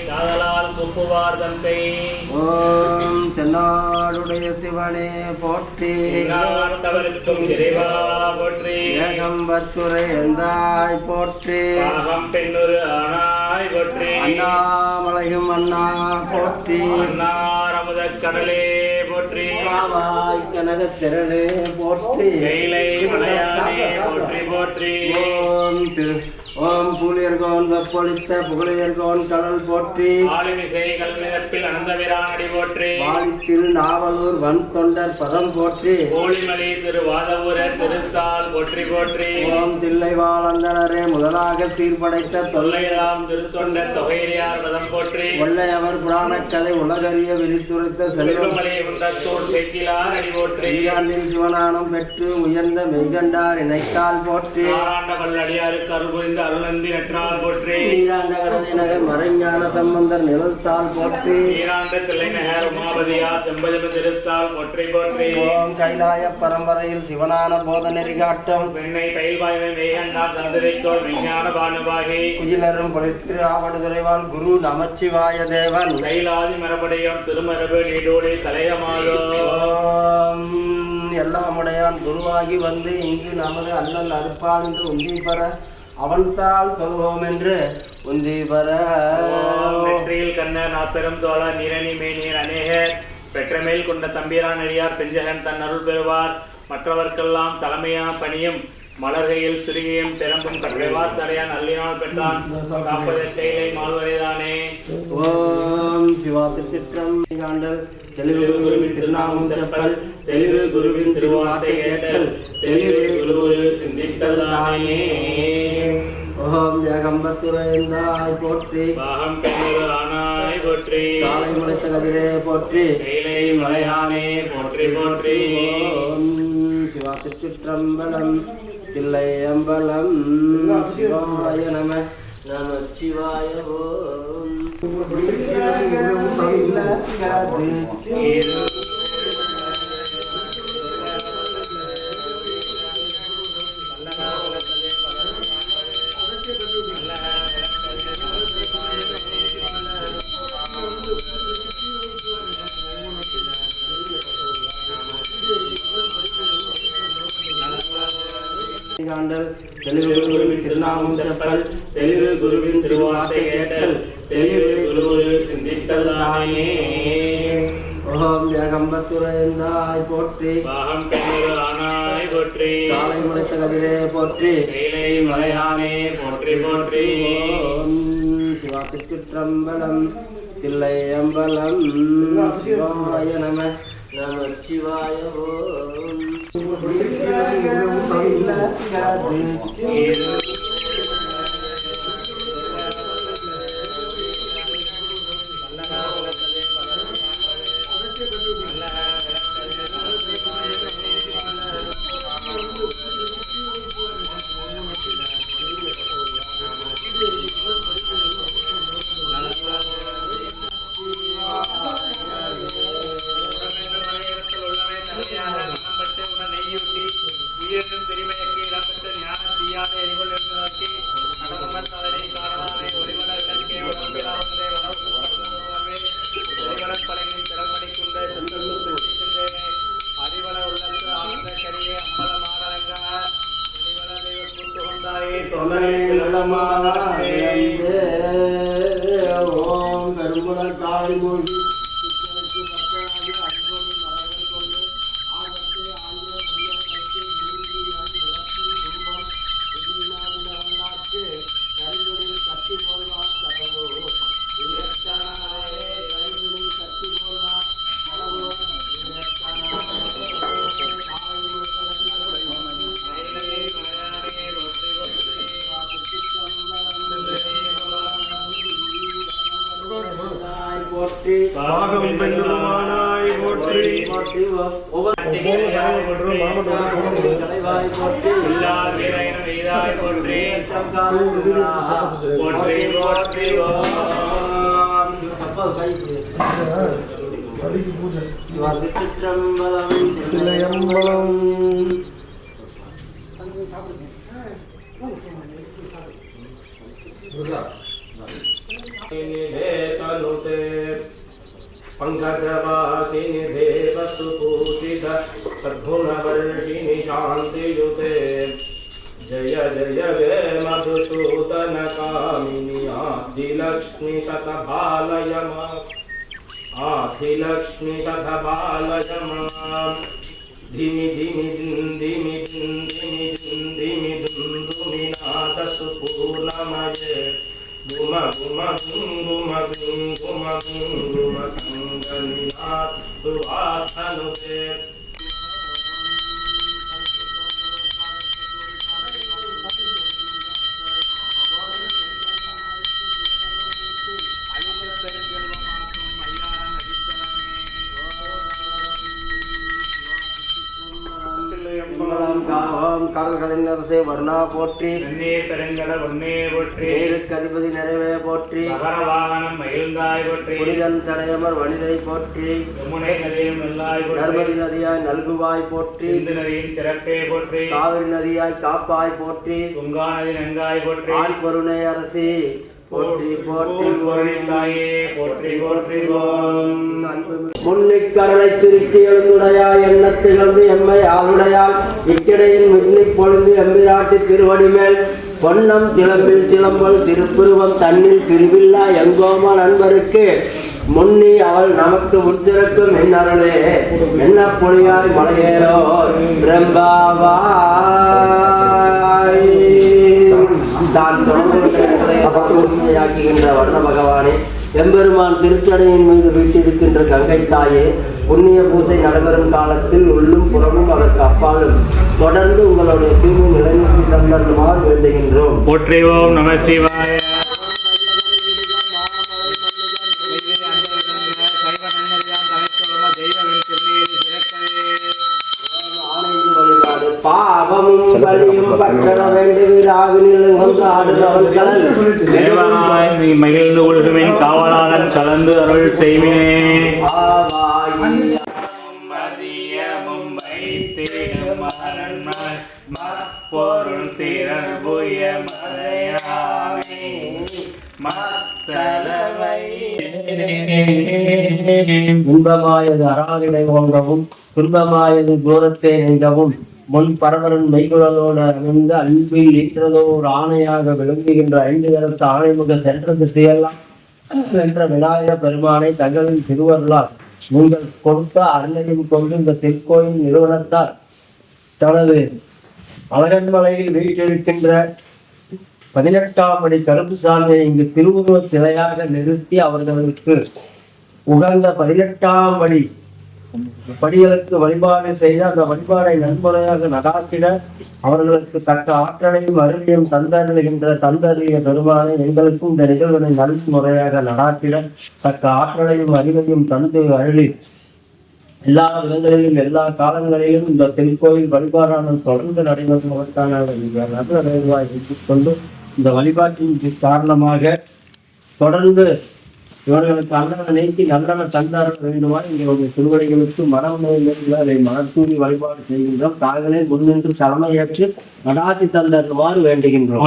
காதலால் குப்புவார் தந்தை. ஓம் தென்னாடுடைய சிவனே போற்றி. தவறுக்கும் இறைவா போற்றி. ஏகம்பத்துரை எந்தாய் போற்றி. பாகம் பெண்ணுரு ஆனாய் போற்றி. அண்ணாமலையும் அண்ணா போற்றி. அன்னாரமுத கடலே போற்றி. காவாய் கனகத்திரளே போற்றி. கைலை மலையானே போற்றி போற்றி. ஓம் திரு ஓம் பூலியர்கோன் வெப்பொழித்த புகழியர்கோன் கடல் போற்றி. ஆளுமிசை கல்மிதப்பில் அனந்தவிரானடி போற்றி. வாழி திருநாவலூர் வன் தொண்டர் பதம் போற்றி. கோழிமலை திருவாதபுர திருத்தால் போற்றி போற்றி. ஓம் தில்லை வாழந்தனரே முதலாக சீர்படைத்த தொல்லையெல்லாம் திருத்தொண்டர் தொகையார் பதம் போற்றி. கொள்ளையவர் புராணக் கதை உலகறிய விரித்துரைத்த செல்வமலை உண்டத்தோடு சேர்க்கிலார் அடி போற்றி. ஈராண்டில் சிவனானம் பெற்று உயர்ந்த மெய்கண்டார் இணைத்தால் போற்றி. ஆராண்ட வல்லடியாருக்கு அருள்புரிந்த அருளந்தி நற்றால் போற்றி. ஈராண்ட கடலை நகர் மறைஞான சம்பந்தர் நிலத்தால் போற்றி. ஈராண்ட தில்லை நகர் உமாபதியார் செம்பஜம திருத்தால் போற்றி போற்றி. ஓம் கைலாய பரம்பரையில் சிவனான போத நெறி காட்டும் வெண்ணை பயில்வாய்மை மெய்கண்டார் தந்திரைக்கோள் விஞ்ஞான பானுபாகி குஜிலரும் பொழித்திரு ஆவடுதுறைவால் குரு நமச்சிவாய தேவன் சைலாதி மரபுடையோன் திருமரபு நீடோடி தலையமாகோ. எல்லாமுடையான் குருவாகி வந்து இங்கு நமது அல்லல் அறுப்பான் என்று உந்தி பெற அவன்தால் தொழுவோம் என்று உந்தி பெற. வெற்றியில் கண்ண நாப்பெரும் தோழ நீரணி மேநீர் அநேக பெற்றமேல் கொண்ட தம்பிரான் அடியார் பெஞ்சகன் தன் அருள் பெறுவார். மற்றவர்க்கெல்லாம் தலைமையா பணியும் மலர்கையில் சிறுகையும் திறம்பும் கற்றைவார் சரையான் அல்லினால் பெற்றான் காப்பது கைலை மால்வரைதானே. ஓம் சிவா திருச்சிற்றம் காண்டல் தெளிவு குருவின் திருநாமம் செப்பல் தெளிவு குருவின் திருவார்த்தை கேட்டல் தெளிவு குரு சிந்தித்தல் தானே. ஓம் ஏகம்பத்துரைந்தாய் போற்றி. பாகம் பெண்ணொரு ஆனாய் போற்றி. காலை முளைத்த கதிரே போற்றி. கைலை மலையானே போற்றி போற்றி. ஓம் சிவா திருச்சிற்றம்பலம் தில்லை அம்பலம் சிவாய நம நமச்சிவாய. ஓம் தெளிவு குருவின் திருநாமம் செப்பல் தெளிவு குருவின் திருவார்த்தை கேட்டல் தெளிவு குரு சிந்தித்தல் தானே. ஓம் ஏகம்பத்துரைந்தாய் போற்றி. பாகம் பெண்ணொரு ஆனாய் போற்றி. காலை முளைத்த கதிரே போற்றி. கைலை மலையானே போற்றி போற்றி. ஓம் சிவா திருச்சிற்றம்பலம் தில்லை அம்பலம் சிவாய நம நமச்சிவாய. ஓம் ஓம் கருங்குல காய் மூடி போற்றி. பாகம் பெண்ணுமானாய் போற்றி. தலைவாய் போற்றி. எல்லார் வீரையினும் எய்தாய் போற்றி. போற்றி போற்றி. கை திருச்சிற்றம்பலம் தில்லையம்பலம். पंकजवासिनि देवसुपूजित सद्गुणवर्षिणि शान्तियुते जय जय गे मधुसूदन कामिनि आदिलक्ष्मी शतबालयमा आदिलक्ष्मी शतबालयमा धिमि धिमि धिमि धिमि धिमि धुमि नादसुपूर्णमये गुम गुम गुम गुम गुम संगनिनाथ सुवाथनुते கடல்களினரசே வர்ணா போற்றி நீர் பெருங்கடல் ஒன்னே போற்றி நீருக்கு அதிபதி நிறைவே போற்றி மகர வாகனம் மயில்காய் போற்றி புனிதன் சடையமர் வனிதை போற்றி யமுனை நதியும் நல்லாய் போற்றி நர்மதி நதியாய் நல்குவாய் போற்றி சிந்து நதியின் சிறப்பே போற்றி காவிரி நதியாய் காப்பாய் போற்றி துங்கா நதி நன்காய் போற்றி ஆண் பொருணை அரசி போற்றி போற்றி பொருளித்தாயே போற்றி போற்றி ஓம் முன்னிக்கடலை சுருக்கி எழுந்துடையாய் எண்ணத்திலிருந்து எம்மை ஆளுடையால் இக்கிடையின் முன்னிக் பொழுது எம்பிராட்டி திருவடி மேல் பொன்னம் சிலம்பில் சிலம்பல் திருப்புருவம் தன்னில் பிரிவில்லா எங்கோம நண்பருக்கு முன்னி அவள் நமக்கு முன்சிறக்கும் என்னருளே என்ன பொழியாய் மலையேறோ பிரம்பாவாய் தான் தொடர்புமையாக்குகின்ற வர்ண பகவானே எம்பெருமான் திருச்சடையின் மீது வீட்டிருக்கின்ற கங்கை தாயே புண்ணிய பூசை நடைபெறும் காலத்தில் உள்ளும் புறமும் அதற்கு அப்பாலும் தொடர்ந்து உங்களுடைய தீமை நிலைநிறுத்தி தந்தருமாறு வேண்டுகின்றோம். போற்றிவோம் நம சிவாய. பாவமும் பலியும் பற்றட வேண்டுகிறாய் மகிழ்ந்து ஒழுகுமின் காவலாளன் கலந்து அருள் செய்வினே. மதியமும் பொருள் திறன்புய மறையாமே இன்பமாயது அராதினை போன்றவும் துன்பமாயது தூரத்தை நீங்கவும் முன் பரவரன் மெய்குழலோடு அமைந்த அன்பில் ஈற்றதோர் ஆணையாக விளங்குகின்ற 5 கரத்து ஆணைமுக சென்ற திசையெல்லாம் என்ற விநாயக பெருமானை தங்களின் திருவருளால் நீங்கள் கொடுத்த அருளையும் கொண்டு இந்த திருக்கோயில் நிறுவனத்தால் தனது அழகன்மலையில் வீட்டிருக்கின்ற 18ஆம் படி கருப்பு சாமியை இங்கு திருவுருவ சிலையாக நிறுத்தி அவர்களுக்கு உகந்த 18ஆம் படி படிகளுக்கு வழிபாடு செய்த அந்த வழிபாடை நன்முறையாக நடாத்திட அவர்களுக்கு தக்க ஆற்றலையும் அருளையும் தந்தருகின்ற பெருமானை எங்களுக்கும் இந்த நிகழ்வினை நன்முறையாக நடாத்திட தக்க ஆற்றலையும் அறிவையும் தந்து அருளி எல்லா விதங்களிலும் எல்லா காலங்களிலும் இந்த திருக்கோயில் வழிபாடான தொடர்ந்து நடைபெறுவதற்கான நல்ல நிறைவாய் வைத்துக் கொண்டு இந்த வழிபாட்டின் காரணமாக தொடர்ந்து இவர்களுக்கு அண்ணனை நீக்கி நல்லன தந்தார வேண்டுமா எங்களுடைய திருவடிகளுக்கு மனமுறையில் அதை மனத்தூரி வழிபாடு செய்கின்றோம். தாங்களே முன்னின்று தலைமையேற்று நடாசி தந்தருமாறு வேண்டுகின்றோம்.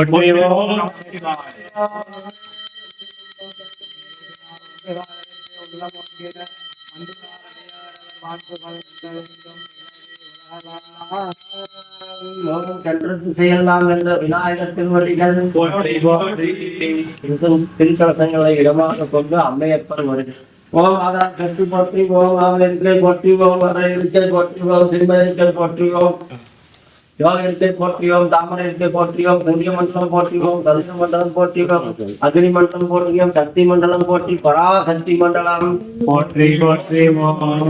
செய்யலாம் என்ற விநாயகர் திருவடிகள் திருக்கலசங்களை இடமாக கொண்டு அம்மையப்பன் வருகிறது. ஓம் ஆதார் கட்டி போற்றி, ஓம் ஆவலிருக்கை போற்றி, ஓம் இருக்கை போற்றி, ஓம் சிம்மரிக்கை போற்றி, ஓம் யோக இருக்கை போற்றி, ஓம் தாமரை இருக்கை போற்றி, ஓம் சூரிய மண்டலம் போற்றி, ஓம் சதுர மண்டலம் போற்றி, ஓம் அக்னி மண்டலம் போற்றி, ஓம் சக்தி மண்டலம் போற்றி, பராசக்தி மண்டலம் போற்றி போற்றி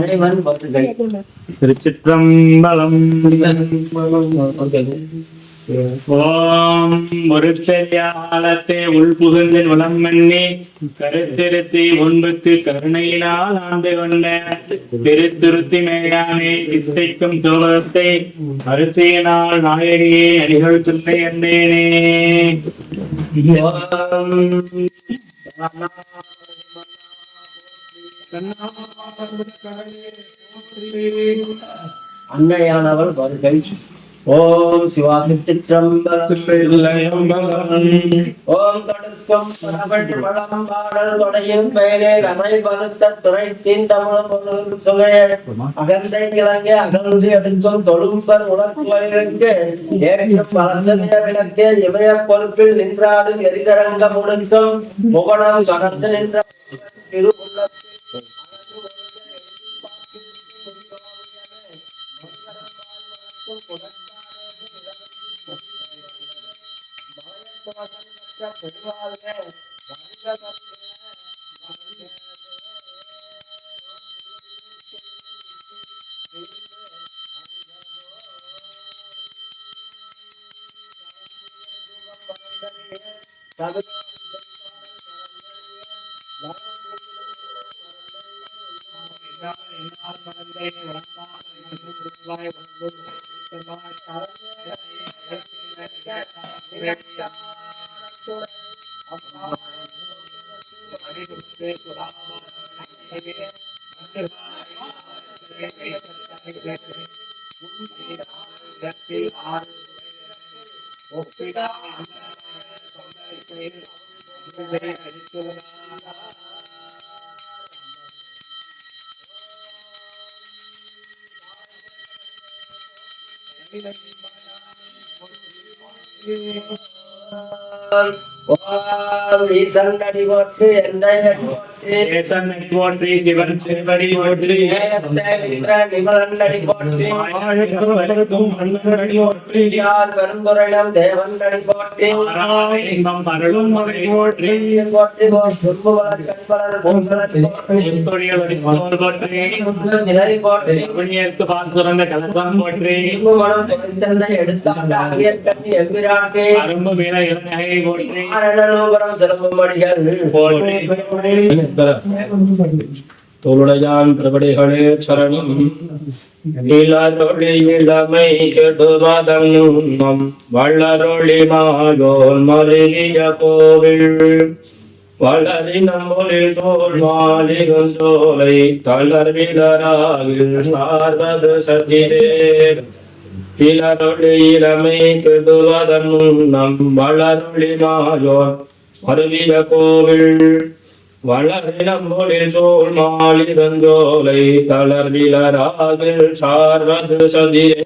இறைவன் போற்றுகை. திருச்சிற்றம்பலம். ஓம் ஒருத்தே உள்புகுந்து வளம் மண்ணி கருத்திருத்தி ஒன்புக்கு கருணையினால் ஆண்டு கொண்ட திருத்திருத்தி மேலானே சித்தைக்கும் சோழத்தை அரிசியினால் நாயகியே அடிகள் சொல்லை அந்தேனே. அன்னையானவள் வருகை. ஓம் சிவாமி சிற்றம்பலம். ஓம் தொடுக்கும் பழம் பாடல் தொடையும் பெயரே கதை பழுத்த துறை தீண்டமும் சுவைய அகந்தை கிழங்கு அகழ்ந்து எடுக்கும் தொழும்பர் உணர்வுக்கு ஏற்றும் பலசமய விளக்கே இமய பொறுப்பில் நின்றாலும் எரிதரங்க முழுக்கும் முகனம் கடந்து நின்ற ஈசன் அடி போற்றி எந்தை அடி போற்றி ஈசன் அடி போற்றி சிவன் சிவடி போற்றி நிமலன் அடி போற்றி யார் பெருங்குறையம் தேவன் அடி போற்றி இன்பம் அருளும் அடி போற்றி போற்றி பொறுப்புவளர் கண்பலர் போற்றி சிலரி போற்றி புண்ணியஸ்து பால் சுரந்த கலப்பம் போற்றி மனம் தொலைத்தந்தை எடுத்தாண்ட அகியர் கண்ணி எம்பிராட்டி அரும்பு வீர இளநகை போற்றி ஆரணூபுரம் சிலம்படிகள் தோளுடையான் பிரபடிகளே சரணம். இளரொளி இளமை கெடுவதம் வள்ளரொளி மாயோன் மருகிய கோவில் வளரி நம்பொழில் சோழ் மாளிகம் சோலை தளர்விலராகில் சார்வது சதிரே. இளரொளி இளமை கெடுவதம் நம் வளரொளி மாயோன் மருகிய கோவில் வளரினம்பொழில் சோழ் மாளிகஞ்சோலை தளர்விலராகில் சார்வது சதிரே.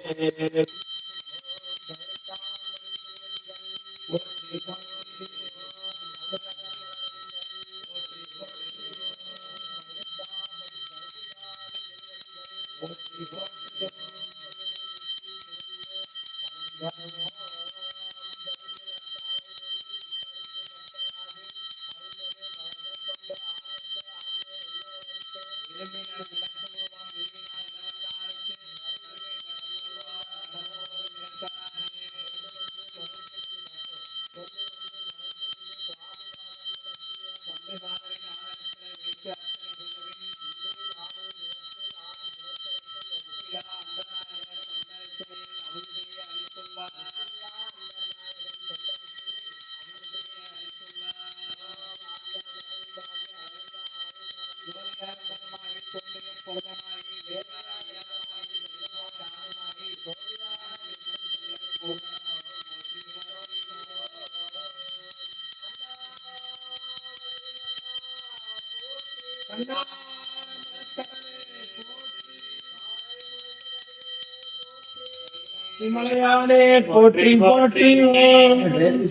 விமலையானே போற்றி போற்றி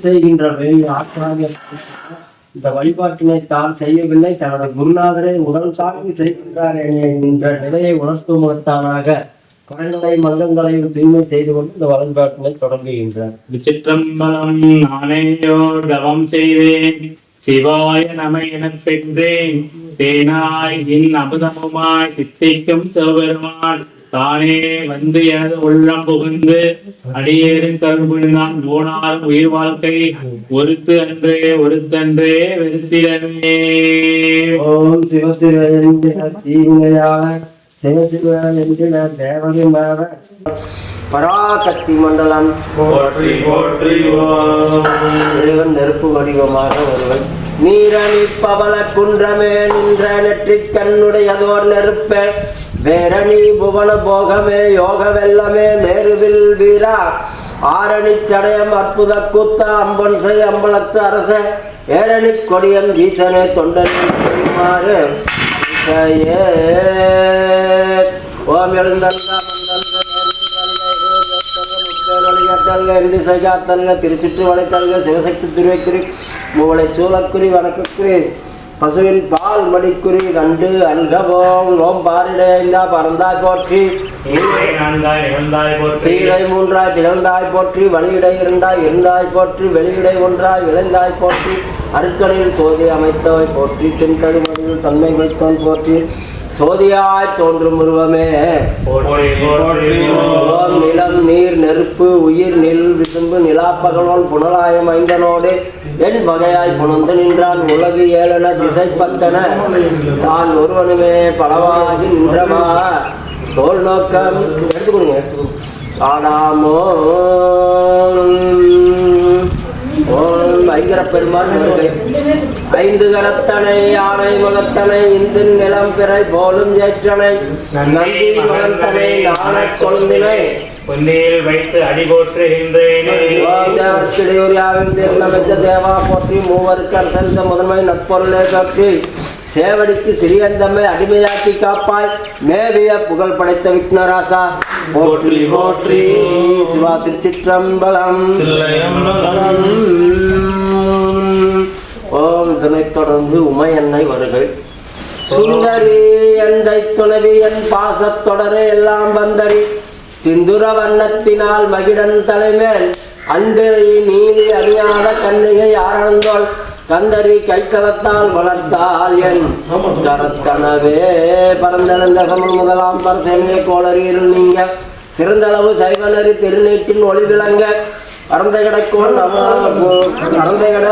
செய்கின்ற ஆற்றாக இந்த வழிபாட்டினை தான் செய்யவில்லை, தனது குருநாதரை உடல் தாங்கி செய்கின்றார் என்ற நிலையை உணர்த்தும் முகத்தானாக குறைநிலை மங்கங்களை தூய்மை செய்து கொண்டு இந்த வழிபாட்டினை தொடங்குகின்றார். விசிற்றம்பலம் நானேயோர் தவம் செய்தேன் சிவாய நம எனப் பெற்றேன் தேனாய் இன் அமுதமுமாய் தித்திக்கும் சிவபெருமான் தானே வந்து எனது உள்ளம் புகுந்து அடியேறு கருவிழ்ந்தான் போனாலும் உயிர் வாழ்க்கை ஒருத்தன்றே வெறுத்திடமே. ஓம் சிவசிவ தேவகிமார பராசக்தி மண்டலம் போற்றி போற்றி இறைவன் நெருப்பு வடிவமாக ஒருவன் நீரணி பவள குன்றமே நின்ற நெற்றிக் கண்ணுடையதோர் நெருப்பே வேரணி புவன போகமே யோக வெல்லமே மேருவில் வீரா ஆரணி சடயம் அற்புத கூத்த அம்பன் செய் அம்பலத்து அரச ஏரணி கொடியம் ஈசனே தொண்டனின் பெருமாறு ஓம் எழுந்தல்க திருச்சுற்று வளைத்தல்க சிவசக்தி திருவைக்குறி மூளை சூளக்குறி வணக்கக்குறி பசுவின் பால் மடிக்குறி கண்டு அல்கவோம் ஓம் பாரிடைந்தா பறந்தாய் போற்றி தீழை மூன்றாய் திகழ்ந்தாய் போற்றி வழியிடை இருந்தாய் போற்றி வெளியிடை ஒன்றாய் விளைந்தாய் போற்றி அருக்கடையில் சோதி அமைத்தவாய் போற்றி தென்கடுமடியில் தன்மை வைத்தோன் போற்றி சோதியாய் தோன்றும் உருவமே நிலம் நீர் நெருப்பு உயிர் நில் விசும்பு நிலாப்பகலோன் புனலாயம் ஐந்தனோடு என் வகையாய் புணர்ந்து நின்றான் உலகு ஏழன திசை பத்தன தான் ஒருவனுமே பலவாகி நின்றமா தோல் நோக்கம் எடுத்துக்கொடுங்க ஆடாமோ ஐங்கர பெருமான் ஐந்து கரத்தனை யானை முகத்தனை இந்து நிலம் பிறை போலும் ஏற்றனை நந்தி மகந்தனை நாண கொழுந்தினை பொன்னியில் வைத்து அடி போற்றுகின்றேனே தேவா போற்றி மூவருக்கு அரசந்த முதன்மை நட்பொருளை பற்றி சேவடிக்கு சிறியந்தம்மை அடிமையாக்கி காப்பாய் மேவிய புகழ் படைத்த விக்னராசா போற்றி போற்றி சிவா திருச்சிற்றம்பலம். ஓம் இதனை தொடர்ந்து உமையன்னை வருகை சுந்தரி எந்தை துணவி என் பாசத்தொடரே எல்லாம் வந்தரி சிந்துர வண்ணத்தினால் மகிடன் தலைமேல் அந்தரி நீலி அறியாத கண்ணிகை ஆரணந்தோள் கந்தரி கைத்தளத்தால் வளர்த்தால் என் கரத்தனவே பரந்தெழுந்த சமல் முதலாம் பரசேமே கோளரியில் நீங்க சிறந்தளவு சைவனரி திருநீட்டின் ஒளி விளங்க அறந்த கிடக்கோன் அறந்த கிட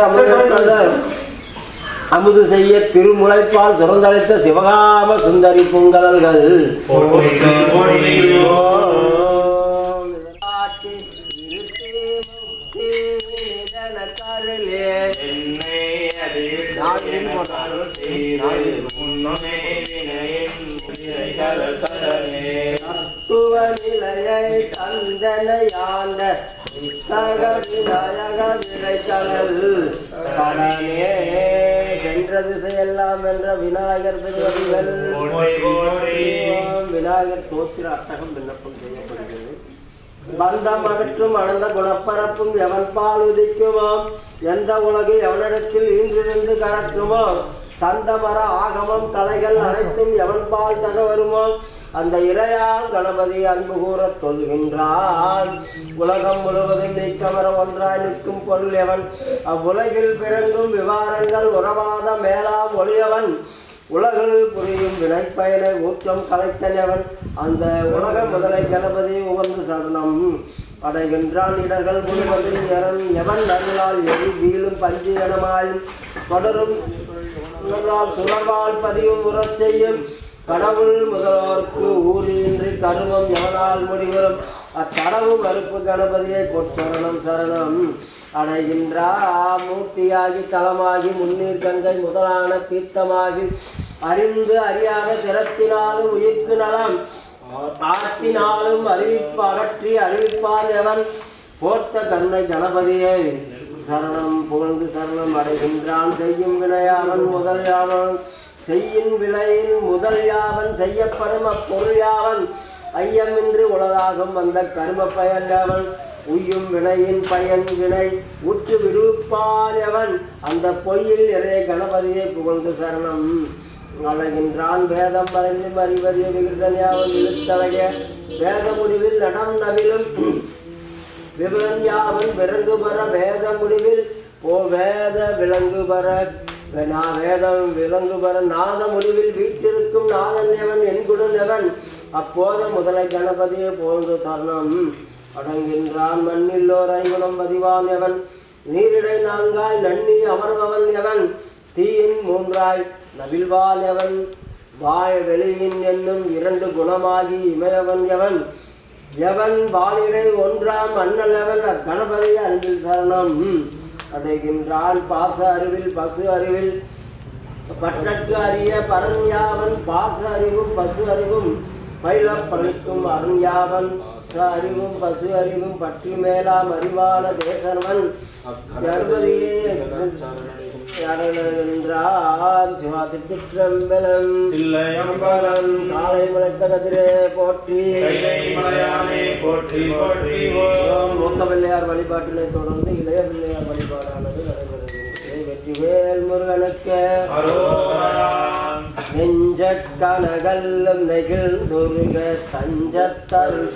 அமுது செய்ய திருமுளைப்பால் சுரந்தளித்த சிவகாம சுந்தரி பூங்கலல்கள் தந்தனையாண்ட சென்ற திசையெல்லாம் என்ற விநாயகர் திருவடிகள் விநாயகர் தோத்திர அட்டகம் விண்ணப்பம் செய்யப்படுகிறது. பந்தம் அகற்றும் அனந்த குணப்பரப்பும் எவன் பால் உதிக்குமோ எந்த உலகு எவனிடத்தில் ஈன்றிருந்து கறக்குமோ சந்தமர ஆகமம் கலைகள் அனைத்தும் எவன் பால் தக வருமோ அந்த இறையால் கணபதி அன்பு கூறத் தொல்கின்றான். உலகம் முழுவதும் நீக்கமர ஒன்றாய் நிற்கும் பொருள் எவன் அவ்வுலகில் பிறங்கும் விவாரங்கள் உறவாத மேலாம் ஒளியவன் உலகில் புரியும் வினைப்பயனை ஊற்றம் கலைத்தனவன் அந்த உலக முதலை கணபதி உகந்து சரணம் அடைகின்றான். இடர்கள் முழுவதும் எவன் அருளால் எரி வீழும் பஞ்சு எனமாயும் தொடரும் சுழவால் பதிவும் உறச் செய்யும் கடவுள் முதல்வருக்கு ஊரின்றி கருமம் எவனால் முடிவரும் அத்தடவு மறுப்பு கணபதியை பொற்சரணம் சரணம் அடைகின்றா. மூர்த்தியாகி தலமாகி முன்னீர் கங்கை முதலான தீர்த்தமாகி அறிந்து அறியாத திறத்தினாலும் உயிர்க்கு நலம் ஆத்தினாலும் அறிவிப்பு அகற்றி அறிவிப்பான் எவன் போர்த்த கண்ணை கணபதியை சரணம் புகழ்ந்து சரணம் அடைகின்றான். செய்யும் வினையாவன் முதல் யாவன் செய்யின் விளையின் முதல் யாவன் செய்யப்படும் அப்பொருள் யாவன் ஐயமின்றி உலகாகும் அந்த கர்ம பயன் யாவன் உய்யும் வினையின் பயன் வினை உற்று விடுப்பான் எவன் அந்த பொய்யில் இறைய கணபதியை புகழ்ந்து சரணம் அழகின்றான். வேதம் மறைந்து அறிவறிய விகிருதன் இழுத்தலைய வேத முடிவில் நடம் நவிலும் விவரன் யாவன் விறங்கு பெற வேத முடிவில் ஓ வேத விலங்கு பெற வேதம் விலங்கு பெற நாத முடிவில் வீட்டிற்கும் நாதன் எவன் என்குடன் எவன் அப்போத முதலை கணபதியை போன்று சரணம் அடங்கின்றான். மண்ணில்லோர் ஐகுணம் பதிவான் எவன் நீரிடை நான்காய் நன்னி அமர்பவன் எவன் தீயின் மூன்றாய் நவில்வான் எவன் வாய் வெளியின் என்னும் இரண்டு குணமாகி இமையவன் எவன் எவன் வாலிடை ஒன்றாம் அண்ணல் எவன் கணபதி அன்பில் சரணம் அடைகின்றான் பாச அறிவில் பசு அறிவில் பற்றற்கு அறிய பரஞ்யாவன் பாச அறிவும் பசு அறிவும் பயிலப் பழிக்கும் அருஞ்யாவன் அறிவும் பசு அறிவும் பற்றி மேலாம் அறிவான தேசவன் என்றான் சிவா திருச்சிற்றம்பலம் தில்லையம்பலம் காலை முளைத்த கதிரே போற்றி போற்றி போற்றி மூத்த பிள்ளையார் வழிபாட்டினை தொடர்ந்து இளைய பிள்ளையார் வழிபாடானது நடைபெறுகிறது. வெற்றிவேல் முருகனுக்கு நெஞ்ச கனகல்லும் நெகிழ்ந்துருக தஞ்சத்தருள்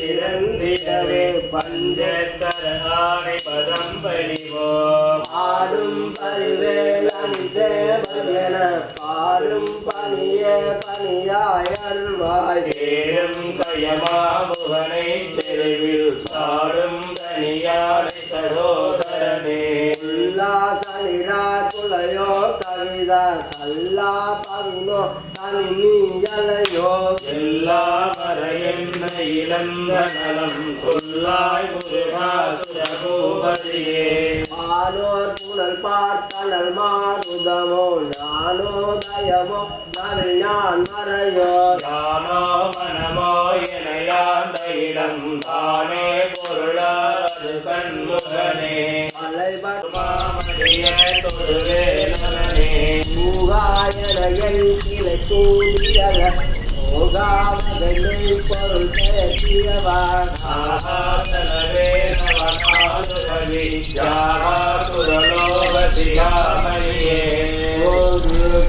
சண்முகத்திரந்திடவே பஞ்சத்தரகானை பதம் பணிவோம் ஆடும் பரிவேலன் சேவன பாடும் பணிய பணியாயல்வாய் தேடும் கயமாமுகனை செருவில் சாடும் தனியானை சகோதரனே உல்லாசனிரா குலையோ கவிதா சல்லா பவினோ தனியலையோ எல்லா மறையென்ன இழந்த நலம் சொல்லாய் முருகா சுரபூபதியே ஆனோர் புனல் பார்த்தனல் மாருதமோ ஞானோதயமோ நவிஞான் மறையோ யானோ மனமோ எனையாண்ட இடம் தானே பொருளாது சண்முகனே மாமணிய தொழுவேலனே மூகாயனையை கிளை கூடியல மோகாவதை பொருள் பேசியவான் ஆகாசனவே நவநாதுபதி யாரா சுரலோகசியாமணியே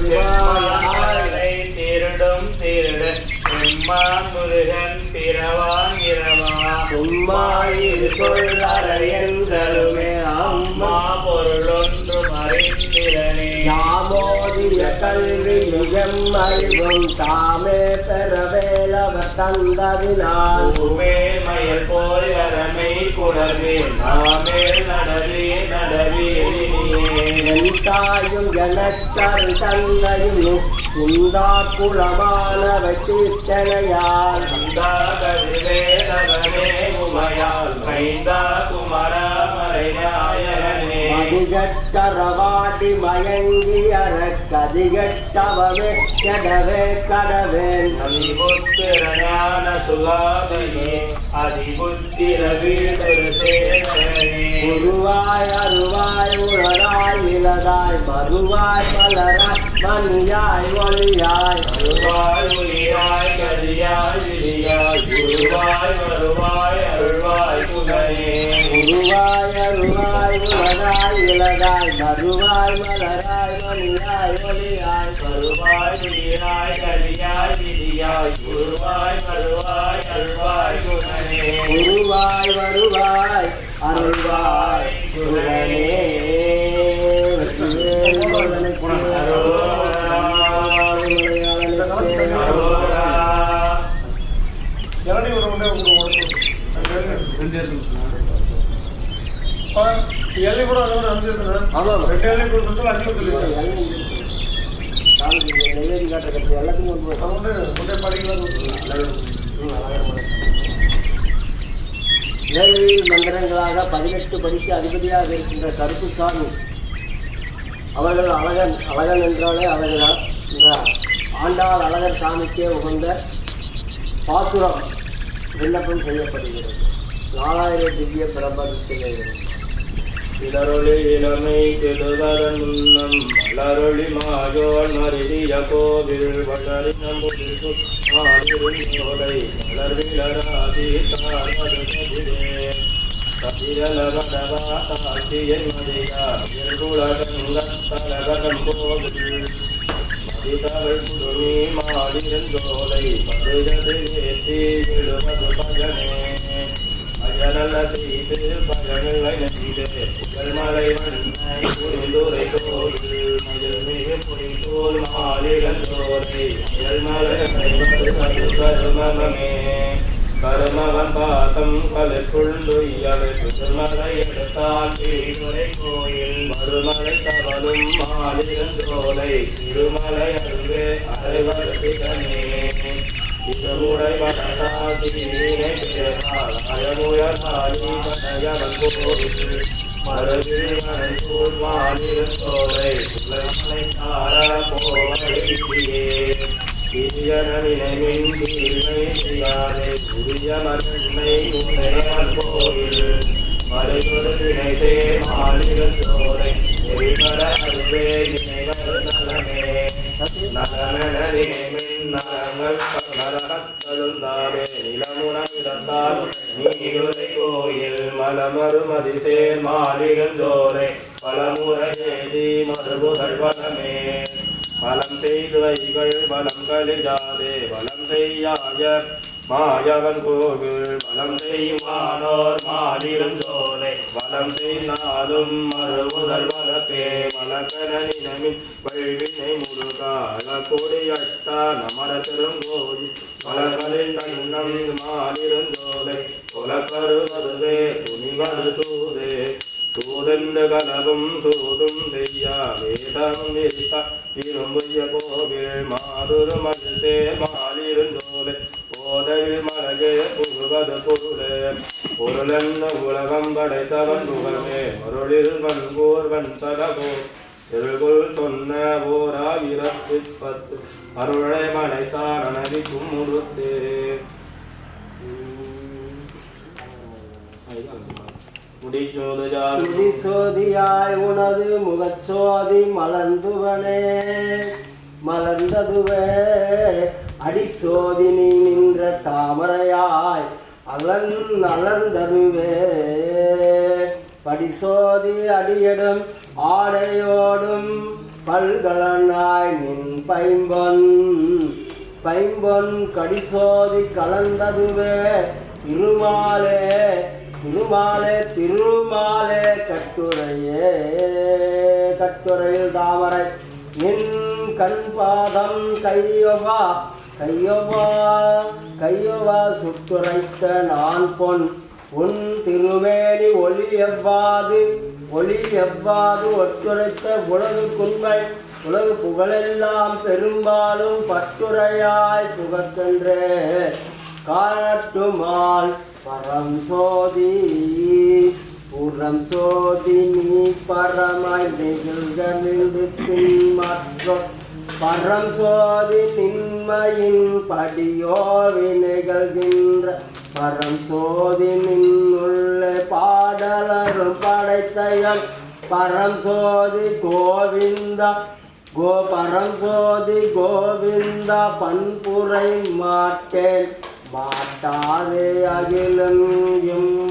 செம்மாலை திருடும் திருடு செம்மான் முருகன் பிறவான் இரவா சும்மாயில் சொல்லறையென்றலுமே அம்மா பொருளொன்றும் அறிந்திரனே நாமோதிய கல்வி மிகம் அறிவும் தாமே பெறவேலவ தந்தவினால் பூமேல் மயல் போல் அரமை குணர்வே நாமேல் நடவே நடவே என் தாயும் எனக்கரு தந்தையும் சுந்தா குலமானவை தீர்த்தனையால் கவிவேலவனே உமையால் மைந்தா குமரா மறைநாயகனே அதிகட்டரவாடி மயங்கியற கதிகட்டவமே கெடவே கடவேன் அதிபுத்திரஞான சுகாதையே அதிபுத்திர வீடொரு சேவனே உருவாய் அருவாய் உணராய் இலதாய் மறுவாய் மலராய் மணியாய் ஒளியாய் அருவாய் ஒளியாய் கதியாய் விதியாய் குருவாய் வருவாய் அருள்வாய் குணையே உருவாய் அருவாய் உணராய் இலதாய் மறுவாய் மலராய் மணியாய் ஒளியாய் வருவாய் விதியாய் கதியாய் விதியாய் குருவாய் வருவாய் அருள்வாய் குணையே உருவாய் வருவாய் அருள்வாய் குணனே எல்லை கூட அதோட நெய்வேலி காட்டுற கட்சி எல்லாத்தையும் வேள்வியில் மந்திரங்களாக 18 படிக்கு அதிபதியாக இருக்கின்ற கருப்புசாமி அவர்கள் அழகன் என்றாலே அழகிறார். இந்த ஆண்டாள் அழகர் சாமிக்கே உகந்த பாசுரம் விண்ணப்பம் செய்யப்படுகிறது. 4000 திவ்ய பிரபந்தத்திலே இளரொளி இளமை கெடுவதன் முன்னம் மலரொளி மாயோன் மருதிய கோவில் வளரி நம்புதிரு மாலிருந்தோலை மலர்விலராதி தாழ்வதுதிரே கதிரலவடவா தாழ்த்தியை மதியா எங்குலகங்கத்தலகம் கோவில் மதிதவள் குடுமி மாலிருந்தோலை பருகது ஏற்றி எழுவது பஜனே அயனல்ல செய்து பழனிலை நெய்து புகழ்மலை வண்ணை புரிந்துரை கோவில் மயில் மிகு புரிந்தோல் மாலிழந்தோரை அயல்மலை கருமமே கருமவன் பாசம் கலைக்குள்ளுயலை புகழ்மலை எடுத்தால் தீதுரை கோயில் மறுமலை தவளும் மாலிழந்தோலை திருமலை அருகே அரைவரசிதனே இதுமுறை வளர்த்தால் கோயில் மலமருமதிசே மாளிகஞ்சோலை பலமுறையேதி மறுபுதல் வளமே வலம் செய்து வைகள் வலம் கலிஜாதே வலம் செய்யாய மாயவன் கோவில் வலம் செய்வானோர் மாளிகஞ்சோலை வலம் செய்தாலும் மறுபுதல் வளப்பே மலக்கனினமின் வல்வினை முழுகால கொடியட்டா நமர பெருங்கோயில் மலர்களின் கண்ணம் மாலிருந்தோலை கொலக்கருவதுவே துணிவது சூதே சூதென்று கலவும் சூதும் செய்யா வேதம் விரித்த இரும்புய கோவில் மாதுரு மகிழ்ந்தே மாலிருந்தோலை போதையில் மலையே புகுவது பொருளே பொருளென்ன உலகம் படைத்தவன் புகழ்வே பொருளில் வன்கூர்வன் தலகோ திருக்குள் சொன்ன ஓர் 1010 அருளை மலைத்தான் அனதிக்கும் முழுத்தே முடிசோதியாய் உனது முகச்சோதி மலர்ந்துவனே மலர்ந்ததுவே அடிசோதி நீ நின்ற தாமரையாய் அலர்ந்ததுவே படிசோதி அடியடும் ஆடையோடும் பல்கலனாய் நின் பைம்பொன் கடிசோதி கலந்ததுவே திருமாலே கட்டுரையில் தாமரை நின் கண் பாதம் கையொவா சுட்டுரைத்த நான் பொன் உன் திருமேனி ஒளி எவ்வாது ஒற்றுரைத்த உலகு குன்மை உலகு புகழெல்லாம் பெரும்பாலும் பட்டுரையாய் புகற்றென்றே காட்டுமால் பரம் சோதி நீ பரமாய் நிகழ்கின் மற்ற பரம் சோதி நின்மையின் படியோ நிகழ்கின்ற பரம் சோதி நின்னுள்ள பாடலரும் படைத்தயன் பரம் சோதி கோவிந்தா பரம் சோதி கோவிந்தா பண்புரை மாட்டேன் மாட்டாதே அகிலம்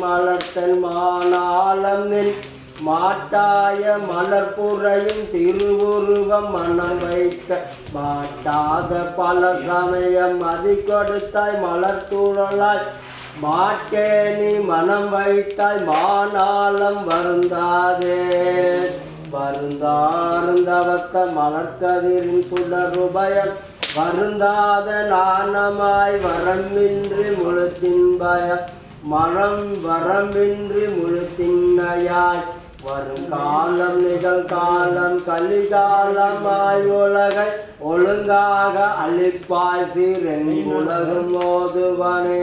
மலர்த்தன் மானாலம் நின் மாட்டாய மலர்புறையும் திருவுருவம் மனம் வைக்க மாட்டாத பல சமயம் மதி கொடுத்தாய் மலர்தூழலாய் மாட்டேனி மனம் வைத்தாய் மானாலம் வருந்தாதே வருந்தார்ந்தவக்க மலர்கதிரின் சுடருபயம் வருந்தாத நாணமாய் வரம்பின்றி முழுத்தின்பய மனம் வரம்பின்றி முழுத்தின்னையாய் வரும் காலம் நிகழ்காலம் கலிகாலமாய் உலகை ஒழுங்காக அழிப்பாய் சீரென் உலகம் ஓதுவனே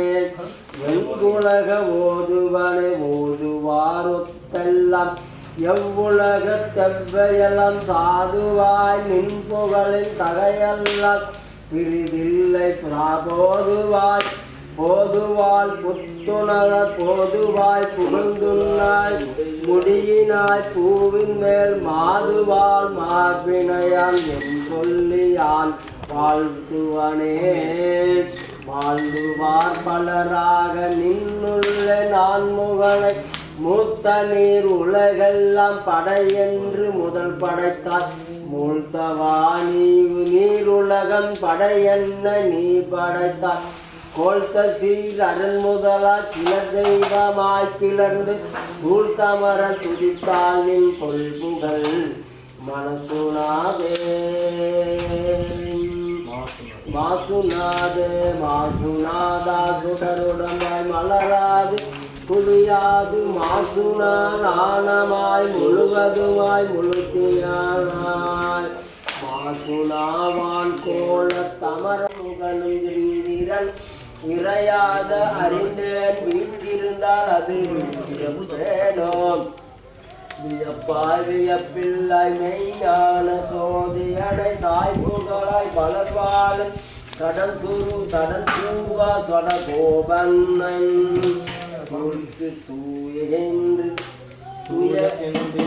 எங்குலக ஓதுவனே ஓதுவாரொத்தெல்லாம் எவ்வுலக தெவ்வையெல்லாம் சாதுவாய் நின் புகழின் தகையெல்லாம் பிரிதில்லை போதுவாய் புத்துணர போதுவாய் புகழ்ந்துன்னாய் முடியினாய் பூவின் மேல் மாதுவால் மார்பினையான் என் சொல்லியான் வாழ்த்துவனே வாழ்ந்துவார் பலராக நின்னுள்ள நான் முகனை மூத்த நீர் உலகெல்லாம் படையென்று முதல் படைத்தார் மூழ்த்தவா நீருலகம் படையென்ன நீ படைத்தார் கோல்த்த சீர் அருள் முதலா கிளர் தெய்வமாய் கிளர்ந்து ஊழ்த்தமர துதித்தால் நின் கொள்புகள் மனசுனாதே மாசுநாதா சுடருடமாய் மலராது குளியாது மாசுனா நாணமாய் முழுவதுமாய் முழுத்தினாய் மாசுனாவான் கோல தமரங்களுந்திரன் இறையாத அறிந்தேன் வீற்றிருந்தால் அது வேணும் வியப்பாவியப்பிள்ளை மெய்ஞான சோதியடை சாய்புகளாய் பலர்பாலும் கடல் குரு கடல் பூவா சொட கோபன்னன் தூயகின்றி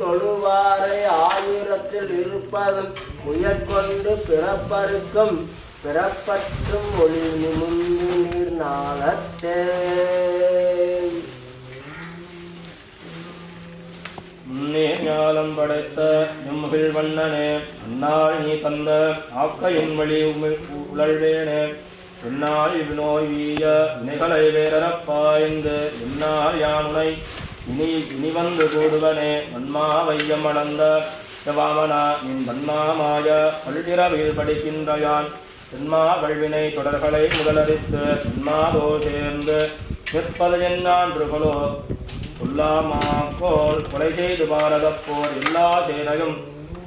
தொழுவாரை ஆயிரத்தில் இருப்பதும் உயர்கொண்டு பிறப்பருக்கும் பிறப்பற்றும் ஒளி நிமிந்து நீர் நாளத்தே ஞானம் படைத்த எம்மகிழ் வண்ணனே அந்நாள் நீ தந்த ஆக்கையின் வழி உழல்வேனே என்னால் இவ்நோய் வீய வினைகளை வேறப்பாய்ந்து என்னால் யானுனை இனி வந்து கூடுவனே வன்மா வையம் அடந்த வாமனா நின் வன்மாமாய பல்திரவில் படிக்கின்ற யான் என்மா கல்வினை தொடர்களை முதலரித்து என்மாதோ சேர்ந்து நிற்பது என்னான்றுகளோ உள்ளாமாக்கோள் கொலை செய்து பாரதப் போர் எல்லா சேனையும்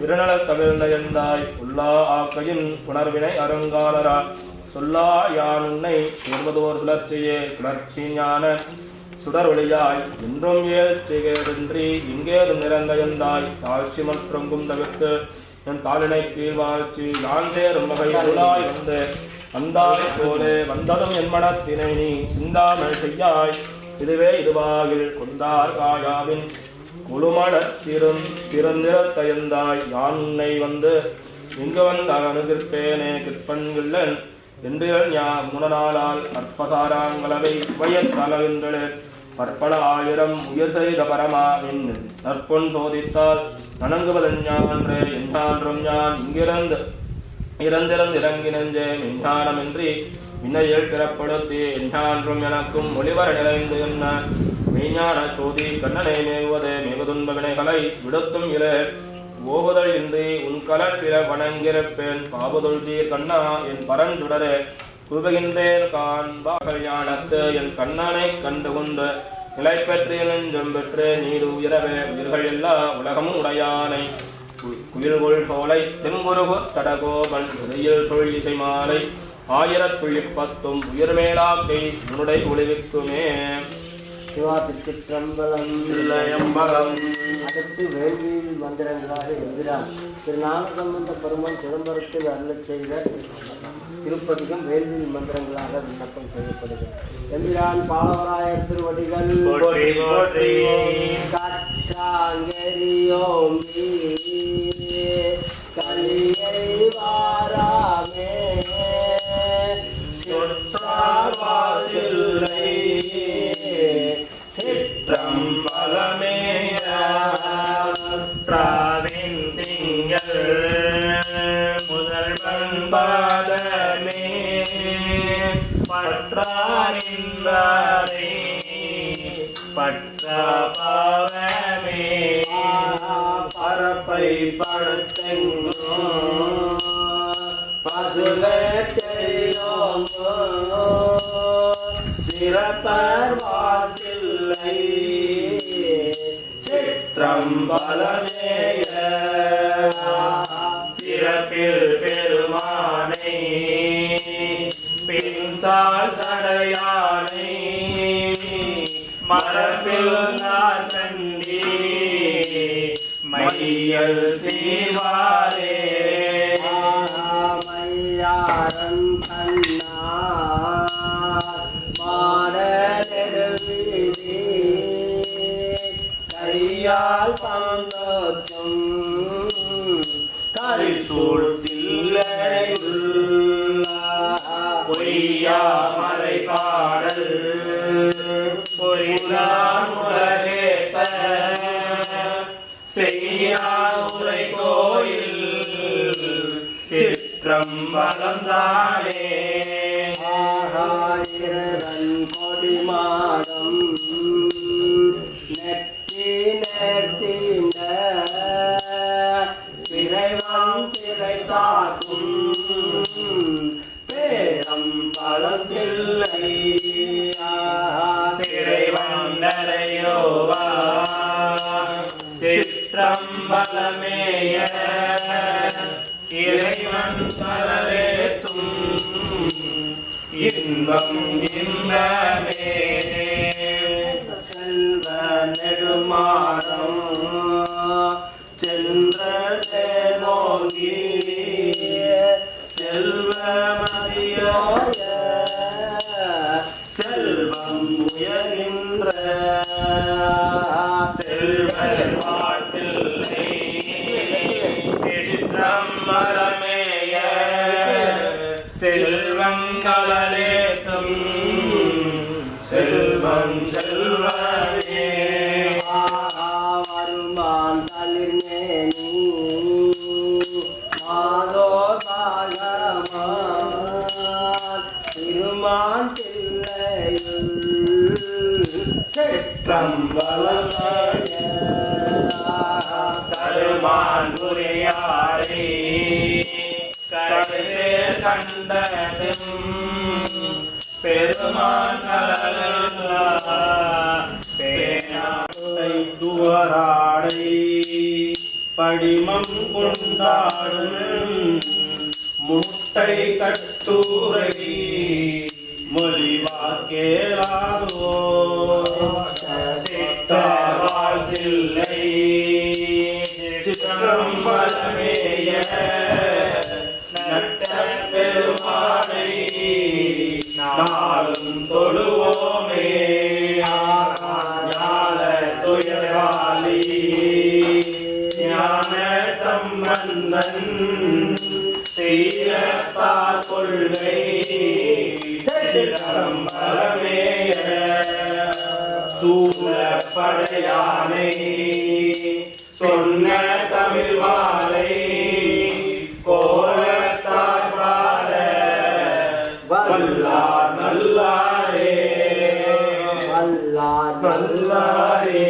இருநலத் தவிர்ந்த எந்தாய் உள்ளா ஆக்கையின் புணர்வினை அருங்காலரா சொல்லா யான் உன்னை சேர்வதோர் சுழற்சியே சுழற்சி ஞான சுடர் ஒளியாய் இன்றும் ஏழ்ச்சிகேடின்றி இங்கேதும் நிறந்த எந்தாய் தாழ்ச்சி மற்றும் தவிர்த்து என் தாளினை கீழ் வாழ்ச்சி யான் சேரும் வகை அருளாய் வந்து வந்தாய் போலே வந்ததும் என் மனத்தினை நீ சிந்தாமல் செய்யாய் இதுவே இதுவாகில் கொண்டார் காயாவின் முழுமடத்திரும் திறந்திரத்தயந்தாய் யான் உன்னை வந்து இங்கு வந்த அணுகிற்பேனே கிற்பன்கிள்ளன் என்றிகள் ஞான் முனநாளால் அற்பசாராங்களவை வயத்தளவின்றே பற்பல ஆயிரம் உயிர் செய்த பரமா என் நற்பொன் சோதித்தால் வணங்குவதெஞ்ஞான்றே எஞ்ஞான்றும் ஞான் இங்கிருந்து இறந்திறங்கி நெஞ்சே மெஞ்ஞானமின்றி வினையில் பிறப்படுத்தி எஞ்ஞான்றும் எனக்கும் ஒளிவர நிறைந்து என்ன மெய்ஞான சோதி கண்ணனை மேவுவதே மிகு துன்ப வினைகளை விடுத்தும் இலே ஓகுதல் இன்றி உன் கலர் பிற வணங்கிருப்பேன் பாபுதொல் சீர் கண்ணா என் பரஞ்சுடரே கூறுகின்றேன் காண்பார்கள் ஞானத்து என் கண்ணனை கண்டு கொண்டு நிலை பெற்று நெஞ்சம் பெற்று நீர் உயரவே உயிர்கள் எல்லா உலகமும் உடையானை குயில்கொள் சோலை தெங்குருகு தடகோபன் இடையில் சொல் இசை மாலை 1010 உயிர் மேலாக்கை உன்னுடை ஒளிவிக்குமே. சிவா திருச்சிற்றம்பலம். அடுத்து வேள்வியில் மந்திரங்களாக எழுதினார். திரு ஞானசம்பந்த பெருமான் சிதம்பரத்தில் அருளச் செய்த திருப்பதிகம் வேள்வியில் மந்திரங்களாக விண்ணப்பம் செய்யப்படுகிறது. எம்பிரான் பாலவராயர் திருவடிகள் காற்றாங்கெரியோம் கலியை வாராமே சொற்றாவாதில்லை சிற்றம்பலமேயாவின் திங்கள் முதல்வன் பாதமே பற்றாரின்றாரே பற்றா பாவமே பரப்பை படுத்தெங்கும் பசுலோம் சிறப்பர் வாழ்த்தில்லை சிற்றம்பலமேய பிறப்பில் பெருமானை பின்தால் தடையானை மரபில் நான் கண்டி மையல் தீவாரே மையாரன் கண்ணா மாடலெடுவீதி கையால் பந்தோற்றும் கரிசூழ்த்தில்லையுள் பொய்யா மறை பாடல் பொறிதான் உலகேத்த செய்யா உரை கோயில் சிற்றம்பலம்தானே ஆயிரன் கொடிமாடம் நெற்றி நெற்றிந்த பிறைவம் பிறைத்தாக்கும் பேரம் பலத்தில்லை சிறை வந்தரையோவா சிற்றம்பலமேய இறைவன் பலரேத்தும் இன்பம் இன்பமே செல்வ நெடுமாடம் சென்ற நோங்கி செல்வ மதியோய செல்வம் உயர்கின்ற செல்வர் வாழ்த்தில்லை சிற்றம்பலமேய செல்வம் கலலேசம் செல்வம் செல்வமே வருமான் தளிர்மேனி மாதோ பாகமான் திருமான் தில்லையுள் சிற்றம்பலமேய தருமான் புரியாரை கடைசேர் கண்டதும் பெருமான் பேனாட்டை துவராடை படிமம் கொண்டாடும் முட்டை கட்டுரை மொழிவாக்கேலாதோ சித்தார் வாழ்த்தில்லை சிற்றம்பலமேய நட்ட பெருமானை நாளும் தொழுவோமே ஞான துயராளி ஞான சம்பந்தன் தீரத்தார் கொள்கை சிற்றம்பலமேய சூழப்படையானை சொன்ன தமிழ் மாலை கோலத்தார் பாட வல்லார் நல்லாரே வல்லார் நல்லாரே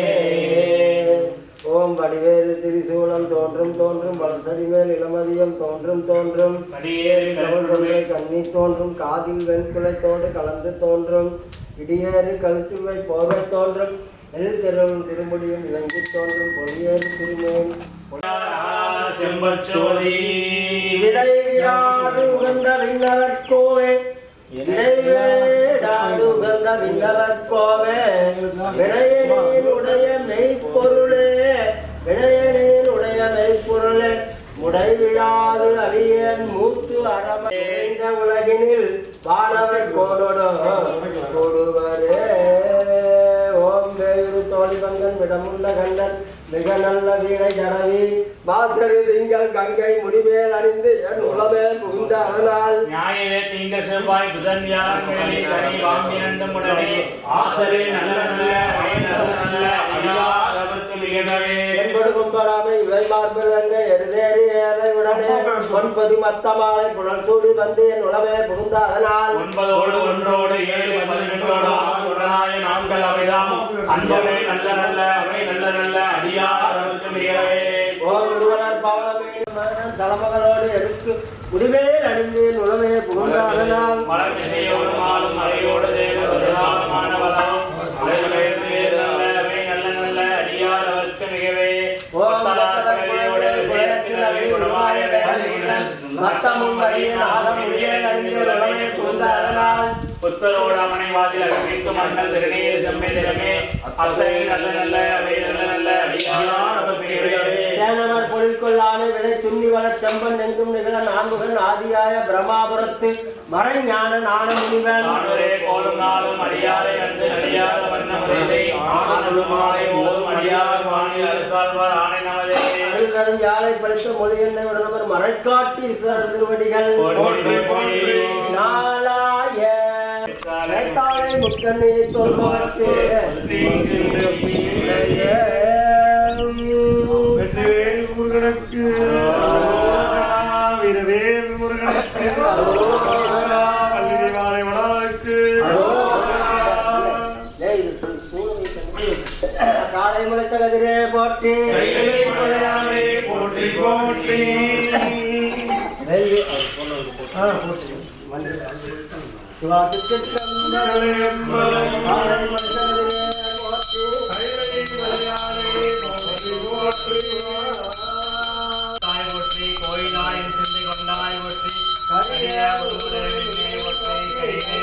ஓம் வடிவேறு திரிசூலம் தோன்றும் தோன்றும் வளசடி மேல் இளமதியம் தோன்றும் தோன்றும் அடியேறி கருத்துமே கண்ணி தோன்றும் காதில் வெண்குலைத்தோடு கலந்து தோன்றும் இடியேறு கழுத்துவை போர்வை தோன்றும் நெல் திரும் திருமுடியும் இலங்கி தோன்றும் பொறியேறு திருமேன் செம்பச்சோதி விடைவிடாது உகந்த விண்ணவர்கோவே இடைவேடாது உகந்த விண்ணவர்கோவே விடையனேனுடைய மெய்ப்பொருளே விடையனேனுடைய மெய்ப்பொருளே முடைவிடாது அடியேன் மூத்து அறமைந்த உலகினில் வானவர் கோடோடோ கொடுவரே ஓம் வேறு தோழிபங்கன் விடமுள்ள கண்டன் மிக நல்ல வீணை ஜனவி வாசரு திங்கள் கங்கை முடிமேல் அணிந்து என் உளமேல் புகுந்த அதனால் ஞாயிறு திங்கள் செவ்வாய் புதன் வியாழன் வெள்ளி சனி வாமியண்டும் உடனே ஆசரே நல்ல நல்ல நல்ல அடியாரவர்க்கு மிகவே என்பது கும்பலாமை இவை மார்புலங்க எருதேறி ஏழை உடனே 9 மத்தமாலை புலன் சூடி வந்து என் உளமே புகுந்த அதனால் 9 ஒன்றோடு 7 18 உடனாய நான்கள் அவைதாம் அன்பவே நல்ல நல்ல அவை நல்ல நல்ல அடியாரவர்க்கு மிகவே ஓம் இருவனர் பாவலமேடும் மரணம் தலைமகளோடு எடுத்து முடிவேல் அணிந்து என் உளமே புகுந்த அதனால் மலர் திசையோடு மாலும் மலையோடு தேவ பிரதானமான வளம் அலைவளையத்து வேறு நல்ல அவை நல்ல நல்ல அடியார் அவர்க்கு மிகவே மத்தமும் வரைய நாகம் முடிவேல் அணிந்து என் உளமே புகுந்த அதனால் புத்தரோடு அமனை வாதில் அகமிக்கும் மண்டல் திருநீர் செம்மைதிலமே அத்தனை நல்ல நல்ல அவை நல்ல நல்ல அடியார் அவர்க்கு மிகவே சேனவர் பொருட்கொள்ளானை விளை துண்ணி வளர் செம்பன் எங்கும் நிகழ நான்முகன் ஆதியாய பிரமாபுரத்து மறைஞான நாண முனிவன் ஆண்டவரே கோலும் நாளும் அடியாரை கண்டு அடியார வண்ண முறையை மாலை ஓதும் அடியார் வாணில் அரசாழ்வார் ஆணை நமதே அருள்தரும் யாழை பழித்த மொழி எண்ணெய் உடனவர் மறைக்காட்டு ஈஸ்வரர் திருவடிகள் நாளாய கைத்தாழை முக்கண்ணி தொல்பவர்க்கு வெற்றிவேல் முருகனுக்கு வீரவேல் முருகனுக்கு பள்ளிவாளை வடாவுக்கு காலை முளைத்த கதிரே போற்றி போற்றி போற்றி தாய் போற்றி கோயிலாய் சிந்தை கொண்டாய் போற்றி கரியே ஒருவரே ஒற்றை கையே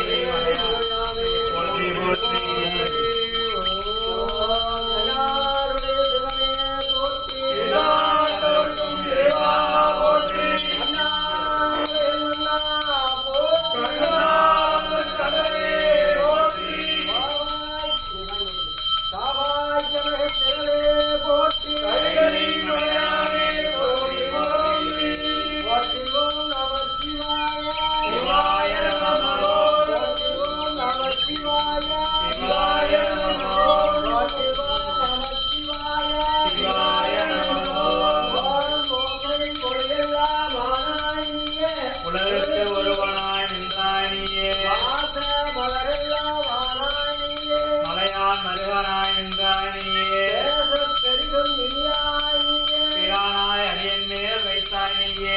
வைக்கும் இனியாய் நீயே பிரானாய் அடியன் மேல் வைத்தாய் நீயே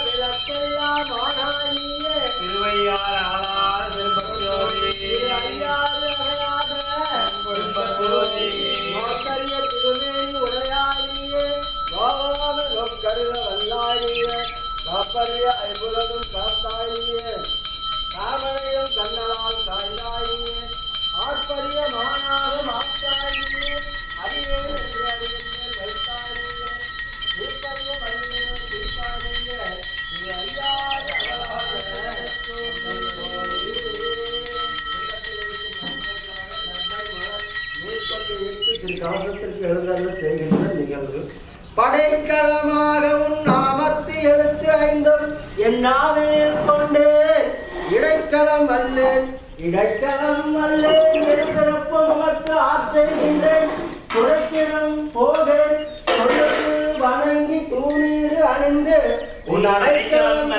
விளக்கெல்லாம் ஆனாய் நீயே திருவையார் ஆளார் திரும்பச்சோதி ஐயாது அடையாத திரும்பச்சோதி நோக்கரிய திருமேனி உடையாய் நீயே நோவாம நோக்கருள வல்லாய் நீயே காப்பரிய ஐபுலகும் காத்தாய் நீயே காமனையும் கண்ணலால் காய்ந்தாய் நீயே ஆட்பரிய மானாக மாற்றாய் நீயே அறிவே என்று அறிவின் மேல் வைத்தாய் நீயே திருப்பரிய மனிதனும் திருப்பாய் நீயே நீ அறியாத திருக்கவசத்திற்கு எழுதல்ல செய்கின்ற நிகழ்வு படைக்கலமாக உன் நாமத்து எழுத்து ஐந்தும் என் நாவில் கொண்டேன் இடைக்கலம் அல்லேன் இடைக்கலம் அல்லேன் எழுப்பிறப்பு முகத்து ஆச்சரிக்கின்றேன் குறைக்கிடம் போகேன் சொல்லுக்கு வணங்கி தூணீர் அணிந்து உன் அடைக்கலம்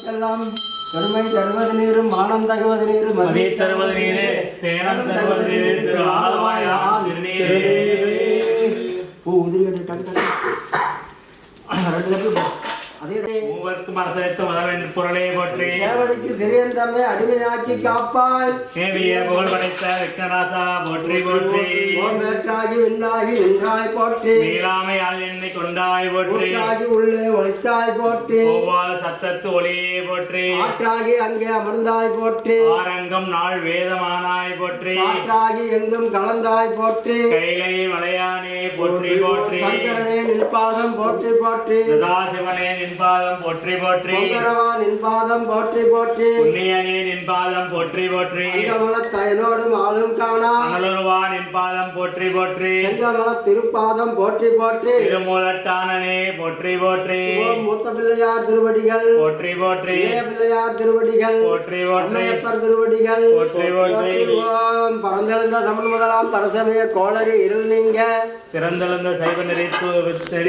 கண்டாய் கருமை தருவது நீரும் மானம் தகுவது நீரும் மதி தருவது நீரே சேனம் தருவது நீரே திரு ஆலவாயா திருநீரே பூ உதிரி டக்கு ரெண்டு தட்டு அதே மூவர்க்கும் அரசனைத்து முதல்வன் பொருளே போற்றி சேவடிக்கு சிறியன் தம்மை அடிமையாக்கி காப்பாய் கேவிய புகழ் படைத்த விக்னராசா போற்றி போற்றி ஓமேற்காகி விண்ணாகி நின்றாய் போற்றி நீலாமையால் என்னை கொண்டாய் போற்றி ஊற்றாகி உள்ளே ஒளித்தாய் போற்றி ஒவ்வாத சத்தத்து ஒளியே போற்றி ஆற்றாகி அங்கே அமர்ந்தாய் போற்றி ஆரங்கம் நாள் வேதமானாய் போற்றி ஆற்றாகி எங்கும் கலந்தாய் போற்றி கைலை மலையானே போற்றி போற்றி சங்கரனே நிற்பாதம் போற்றி போற்றி சதாசிவனே நின்பாதம் போற்றி போற்றி போற்றி நின் பாதம் போற்றி போற்றி புண்ணியனே நின் பாதம் போற்றி போற்றி தையனோடும் ஆளும் காணா அனலுருவா நின் பாதம் போற்றி போற்றி செங்கமல திருப்பாதம் போற்றி போற்றி திருமூலட்டானனே போற்றி போற்றி மூத்த பிள்ளையார் திருவடிகள் போற்றி போற்றி பிள்ளையார் திருவடிகள் போற்றி போற்றி திருவடிகள் போற்றி போற்றி பரந்தெழுந்த தமிழ் முதலாம் பரசமய கோளறு இருள் நீங்க சிறந்தெழுந்த சைவ நெறி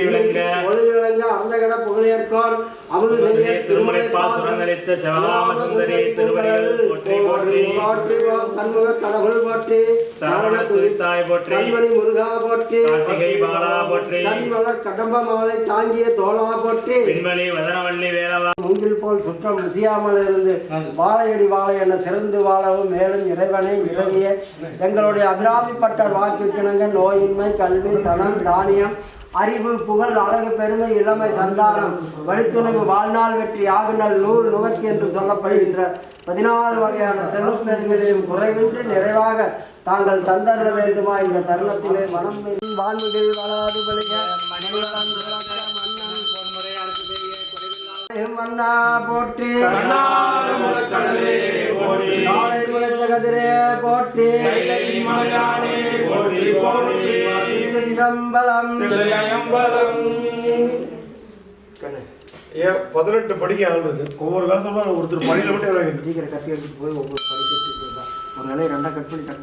விளங்க ஒளி விளங்க அறந்தகட புகழேற்கோர் அமுது செய்ய திருமுறைப்பா சுரந்தளித்த சிவகாம சுந்தரி திருவடிகள் போற்றி போற்றி போற்றி சண்முக கடவுள் போற்றி சரவண துதித்தாய் போற்றி கண்மணி முருகா போற்றி கார்த்திகை பாலா போற்றி கண்மலர் கடம்ப மாலை தாங்கிய தோளா போற்றி பின்வழி வதனவள்ளி வேலவா மூங்கில் போல் சுற்றம் முசியாமல் இருந்து வாழையடி வாழை என சிறந்து வாழவும் மேலும் இறைவனை விலகிய எங்களுடைய அபிராமிப்பட்டர் வாக்கிற்கிணங்க நோயின்மை கல்வி தனம் தானியம் அறிவு புகழ் அழகு பெருமை இளமை சந்தானம் வழித்துணைவு வாழ்நாள் வெற்றி ஆகுநல் நூல் நுகர்ச்சி என்று சொல்லப்படுகின்ற 14 வகையான செல்வப்பெருமைகளையும் குறைவின்றி நிறைவாக தாங்கள் தந்தர வேண்டுமா இந்த தருணத்திலே மனம் வாழ்வுகள் வளாது பலிக மன்னா போற்றி கதிரே போற்றி சிங்கம்பலம் 18 படிக்க ஆள் இருக்கு. ஒவ்வொரு காலத்துல ஒருத்தர் படியில மட்டும் எவ்வளவு சீக்கிரம் கட்டி எடுத்துட்டு போய் ஒவ்வொரு படிக்கிறதுக்கு ஒரு நிலையை 2 கட் பண்ணி கட்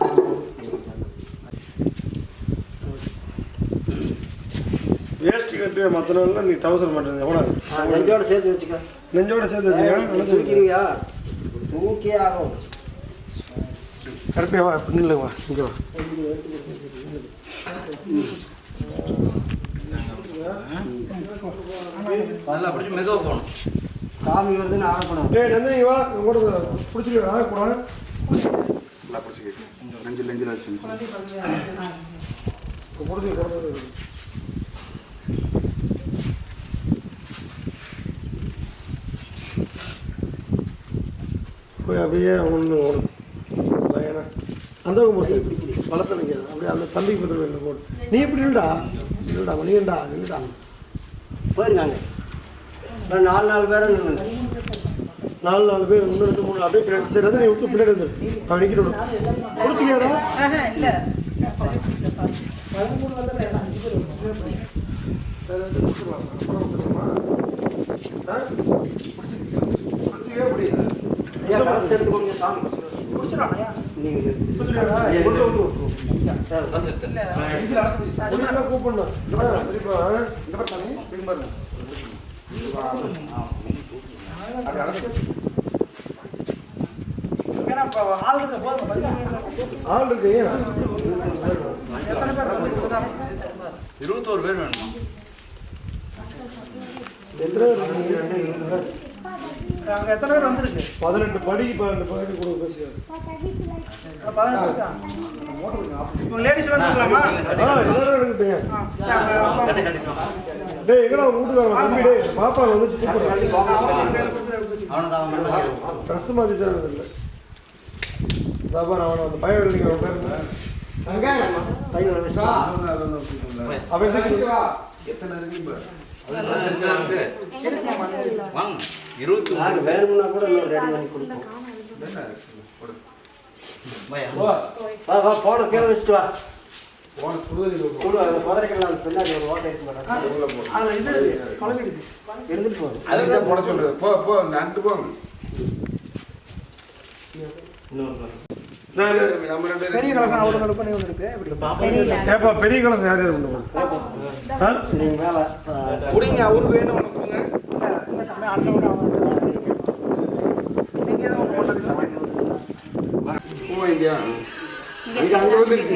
வேஸ்ட் கட்டு மற்ற நாள்ல நீ டவுசர் மாட்டேன் எவ்வளவு நெஞ்சோட சேர்த்து வச்சுக்க நெஞ்சோட சேர்த்து வச்சுக்க தூக்கிடுவியா தூக்கி ஆகும் கரெக்டா வா பின்னில்ல வா இங்க வா சாமி வருதுன்னு ஆகப்படும் டேய் நந்தி வா கூட புடிச்சிட்டு ஆக கூட நல்லா பிடிச்சி நெஞ்சில் வச்சு போய் அப்படியே ஒன்று ஓடும் ஏன்னா அந்த போது வளர்த்த நிற்காது அப்படியே அந்த தம்பிக்கு பத்திரம் என்ன போடு நீ எப்படி இல்லடா இல்லடா நீண்டா இல்லடா போயிருக்காங்க 4 பேர் 4 பேர் 1 2 3 அப்படியே பின்னாடி சரி அதை நீ விட்டு பின்னாடி வந்து அவன் நிற்கிட்டு கொடுத்துக்கியாடா இல்லை கூப்பிடணும் ஆள் இருக்கு 21 பேர் வேணுமா எத்தனை பேர் வந்துருக்கு 18 படிக்கு 12 படிக்கு கூட பேசியாரு லேடிஸ் வந்துருக்கலாமா எல்லாரும் இருக்குங்க டேய் எங்கடா வீட்டுக்காரன் தம்பி டேய் பாப்பா வந்து ட்ரெஸ் மாதிரி தான் இல்லை அவன் அந்த பையன் எழுதிக்கிற பேர் அவன் வேணும்னா கூட ரெடி பண்ணி கொடுப்போம் போன கீழே வச்சுட்டு வா புதரைக்கலாம் பின்னாடி ஒரு ஓட்டை இருந்துட்டு போகுது அதுதான் போட சொல்றது போ அங்கிட்டு போங்க பெரிய கலசம் அவ்வளோ பண்ணி வந்துருக்கு ஏப்பா பெரிய கலசம் யார் யார் பண்ணுவோம் நீங்க மேலே கொடுங்க அவருக்கு வேணும் உனக்கு கொடுங்க நீங்கள் எதுவும் போட்டது இந்தியா அங்கே வந்துருச்சு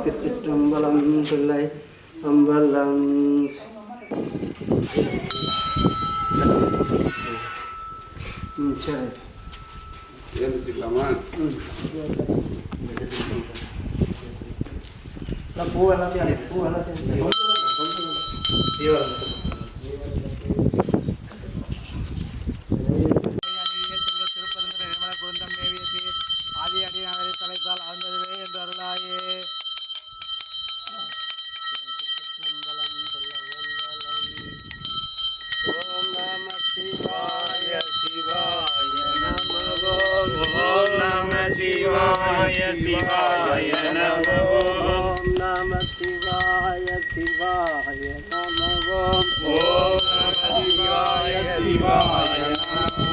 திருச்சிற்றம்பலம் பிள்ளை அம்பலம் சரி. ஏந்திச்சுக்கலாமா? பூ எல்லாத்தையும் பூ எல்லாத்தையும் ஆதி அடி நகரை தலைத்தால் ஆழ்ந்ததுவே என்று அருளாயே. ஓம் நம சிவாய சிவாய நம ஓம். ஓம் நம சிவாய சிவாய நம ஓம். நம சிவாய சிவாய நம ஓம். ஓம் நம சிவாய சிவாய நம ஓம்.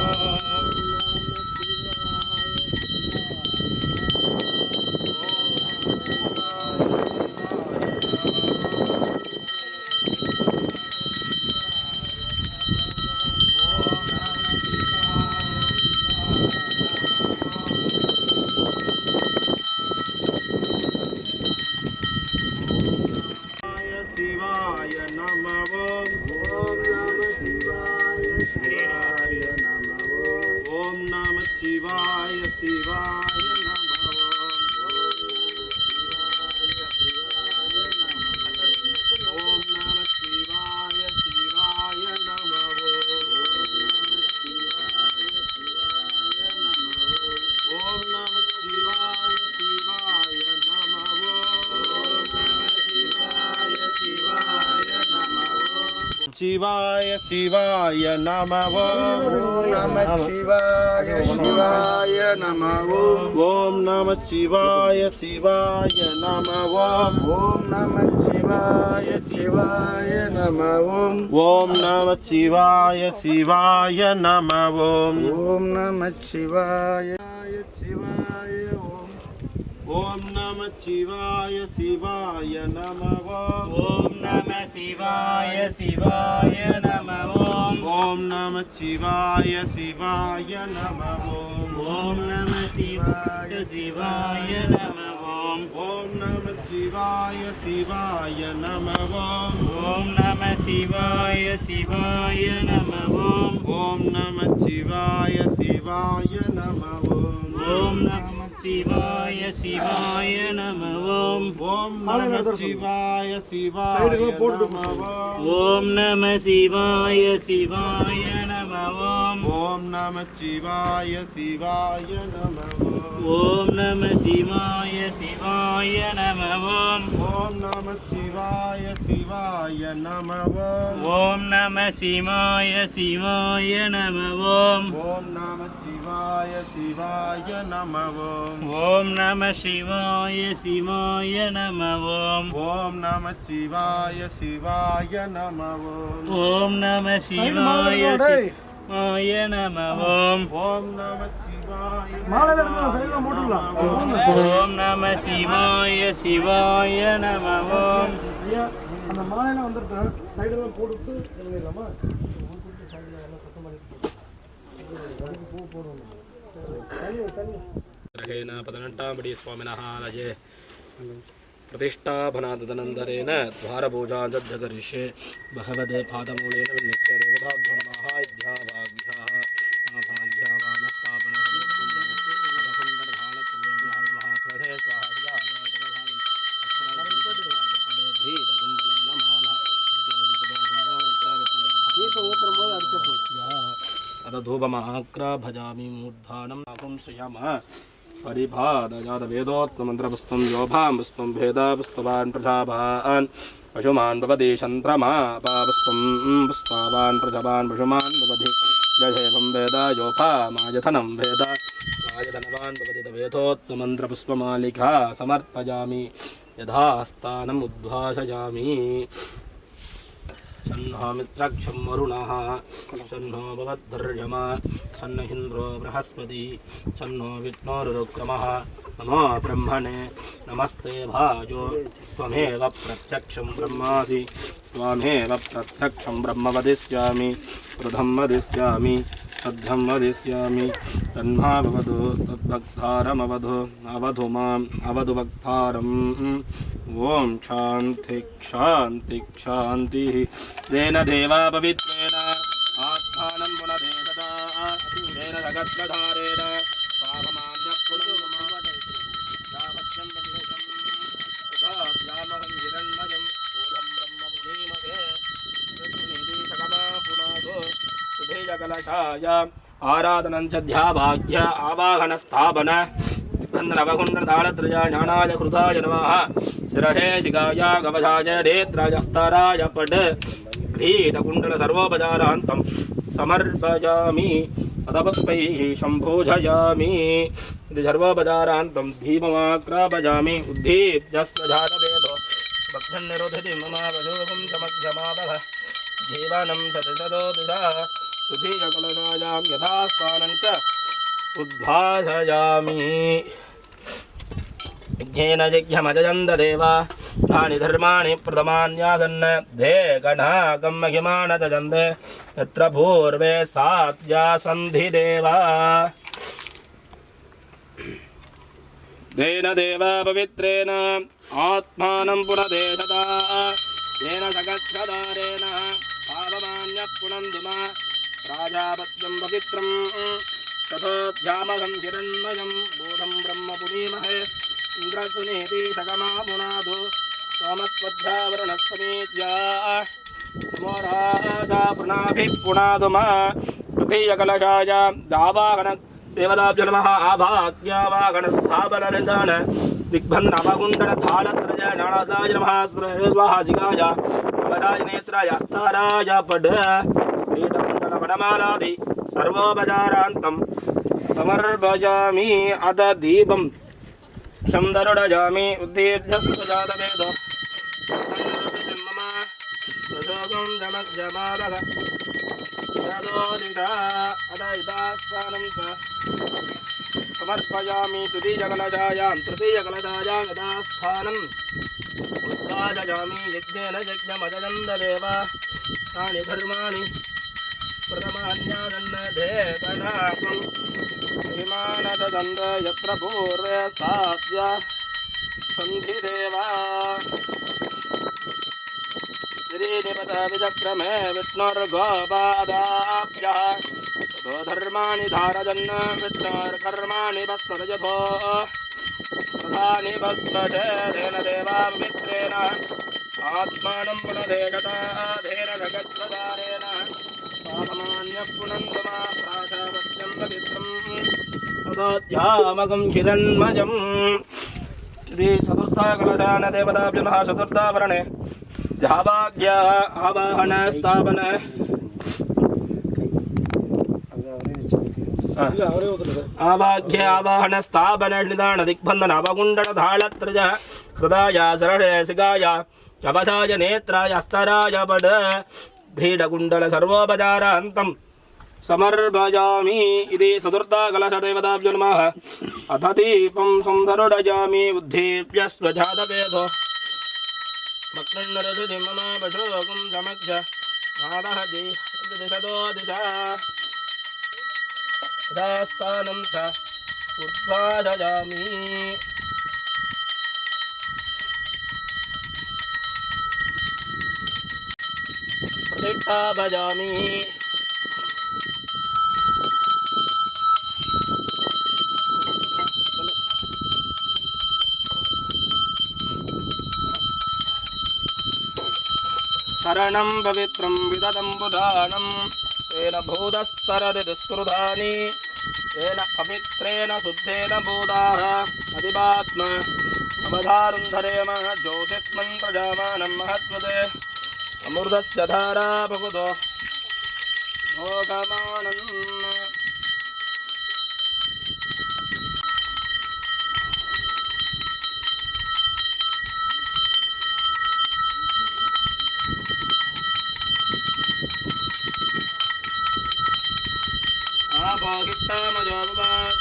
शिवाय शिवाय नमः ஓம் நம சிவாய சிவாய நம ஓம். ओम नमः शिवाय शिवाय नमः ஓம் நம சிவாய சிவாய நம ஓம். ओम नमः शिवाय शिवाय नमः ஓம் நம சிவாய சிவாய ஓம். ओम नमः शिवाय शिवाय नमः ஓம் நம சிவாய சிவாய நம ஓம். ओम नमः शिवाय शिवाय नमः ஓம் நம சிவாய சிவாய நம ஓம். ओम नमः शिवाय शिवाय नमः ஓம் நம சிவாய சிவாய நம ஓம். ओम नमः शिवाय शिवाय नमः ஓம் நம சிவாய சிவாய நம ஓம். ओम नमः शिवाय शिवाय नमः ஓம் நம சிவாய சிவாய நம ஓம். ओम नमः शिवाय शिवाय नमः ஓம் நம சிவாய சிவாய நம ஓம். ओम नमः शिवाय शिवाय नमः ஓம் நம சிவாய சிவாய நம ஓம். ओम नमः शिवाय शिवाय नमः ஓம் நம சிவாய சிவாய நம ஓம். ओम नमः शिवाय शिवाय नमः ஓம் நம சிவாய சிவாய நம ஓம். ओम नमः शिवाय மாலையில எடுத்து சைடில் போட்டுக்கலாம். ஓம் நம சிவாய சிவாய நம ஓம். ஐயா அந்த மாலையில வந்துருக்கேன் சைடெல்லாம் போட்டுட்டு பண்ணிடலாமா? ग्रहेण 18 स्वामिनः आलये प्रतिष्ठापनादनन्तरेण द्वारपूजां जगरिष्ये भगवते पादमूलेन विन्यस्य देवताभ्यो नमः इद्यावाभ्यः धूपमाक्राभजामि मूर्धानं नाकुं श्रियमः परिभादजातवेदोत्तमन्त्रपुष्पं योभां पुष्पं भेदपुष्पवान् प्रजावान् पशुमान् भवति शन्द्रमा पापुष्पं पुष्पावान् प्रजवान् पशुमान् भवति जयेवं वेद योभा मायधनं वेद मायधनवान् भवति तवेदोत्तमन्त्रपुष्पमालिका समर्पयामि यथास्थानम् उद्भासयामि सन्नो मित्रक्षं वरुणः सन्नो भवद्धर्यमा सन्न इन्द्रो बृहस्पति सन्नो विष्णुरुक्रमः नमो ब्रह्मणे नमस्ते भाजो त्वमेव प्रत्यक्षं ब्रह्मासि त्वमेव प्रत्यक्षं ब्रह्म वदिष्यामि कृतं वदिष्यामि सद्धं वदिष्यामि तन्मा भवतु तद्भक्तारमवधु अवधु माम् अवधु भक्तारम् ॐ शान्ति शान्ति शान्तिः तेन देवा पवित्रेण आत्मानं पुनरेतदा तेन सगत्वधारेण पापमान्यपुनर्मम यावत्यं वदितं सुधाभ्यामहं हिरण्मयं बोधं ब्रह्म पुनीमहे ऋतुनिधि सकमा पुनादो सुधेयकलशाय आराधनं च ध्याभाग्य आवाहनस्थापन नवकुण्डतालत्रया ज्ञानाय कृताय नमः शिरहे शिखाय कवचाय नेत्राय स्तराय पट क्रीडकुण्डल सर्वोपचारान्तं समर्पयामि अतपस्पैः सम्भोजयामि इति सर्वोपचारान्तं धीममाक्रापयामि उद्धीप्यस्वजातवेदो भक्तन्निरोधति मम वजोगं समध्यमावः जीवनं सतततो दिशा सुधीयकलशायां यथास्थानं च उद्भासयामि यज्ञेन यज्ञमजयन्त देवा तानि धर्माणि प्रथमान्यासन् धे गणाकं महिमान् जयन्ते यत्र पूर्वे सात्या सन्धि देवा तेन देवा पवित्रेण आत्मानं पुनदेशता येन सकच्छदारेण पावमान्यः पुनन्दुम राजापत्यं पवित्रं तथोऽध्यामहं हिरण्मयं बोधं ब्रह्म पुनीमहे इन्द्रसुनीति सकमा पुनादो सोमस्वध्यावरणस्तमेत्या नमो राजा पुनाभिः पुनादुम तृतीयकलशाय दावाहन देवताभ्यो नमः आभाग्यावाहनस्थापननिधान दिग्बन्धनवकुण्डलथालत्रय ज्ञानदाय नमः स्वाहासिकाय कवचाय नेत्राय अस्ताराय पड कीटकुण्डलवनमालादि सर्वोपचारान्तं समर्पयामि अथ दीपं शंदरुडयामि उद्दीप्यस्वजातवेदो मम स्वशोकं जमज्जमादः यदोदिता अथ इदास्थानं च समर्पयामि तृतीयकलशायां यथास्थानम् उत्पादयामि यज्ञेन यज्ञमजयन्त देवा तानि धर्माणि प्रथमान्यादन्नधे कणाकं हिमानददन्त यत्र पूर्वे सात्या सन्धि देवा श्रीनिपत विचक्रमे विष्णुर्गोपादाभ्यः ततो धर्माणि धारयन् विष्णुर्कर्माणि वस्त्रयथो तथा निबध्वते तेन देवा पवित्रेण आत्मानं पुनदेशता धेन जगत्प्रदारेण पापमान्यः पुनन्दुमा प्राशावत्यं पवित्रं तदोऽध्यामकं हिरण्मयम् श्री चतुर्थकलशान देवताभ्यो नमः चतुर्थावरणे ध्याभाग्य आवाहन स्थापन आवाह्य आवाहन स्थापन निदान दिग्बंधन अवकुण्डल धाळत्रय हृदाय सरळे सिगाय कवचाय नेत्राय स्तराय पड क्रीडकुण्डल सर्वोपचारान्तं समर्पयामि इति चतुर्थकलशदेवताभ्यो नमः अथ दीपं संधरुडयामि उद्धीप्यस्वजातवेदो भक्तन्नरसुति मम वशोकं समक्ष मादः दिशतो दिशा यथास्थानं च उद्भासयामि प्रतिष्ठापयामि शरणं पवित्रं विदतं पुराणं तेन भूतस्तरति दुष्कृतानि तेन पवित्रेण शुद्धेन भूताः अधिपात्मा अवधारुन्धरेम ज्योतिष्मन्त्रजामानं महत्वते अमृतस्य धारा भगवतो भोगमानन्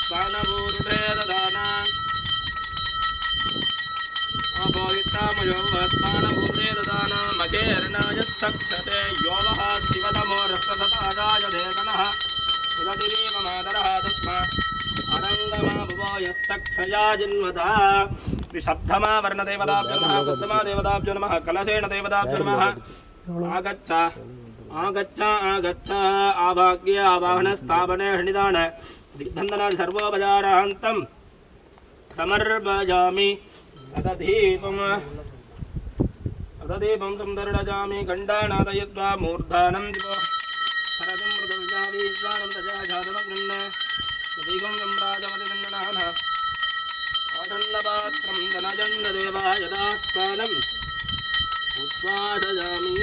स्थानभूरुषे ददाना अभोगितामयोस्तानभूते ददाना मकेर्नाय सक्षते योवः शिवतमो रक्तसताजाय देगनः उदतिरीवमादरः तस्मा अरङ्गमा भुवो यस्तक्षया जिन्वता विशब्दमा वर्णदेवताभ्यो नमः शुद्धमा देवताभ्यो नमः कलशेन देवताभ्यो नमः आगच्छ आगच्छ आगच्छ आभाग्य आवाहन स्थापने निदान दिग्बंधन सर्वोपचारान्तं समर्पयामि अतदीपं संदर्शयामि गण्डानादयित्वा मूर्धानं दिवो हरदं मृदुर्जावि स्वानं तजाजातमग्नन्न सुदीघं सम्राजमतिदण्डनाथ आदन्नपात्रं धनजन्ददेवाय दास्तानम् उद्वादयामि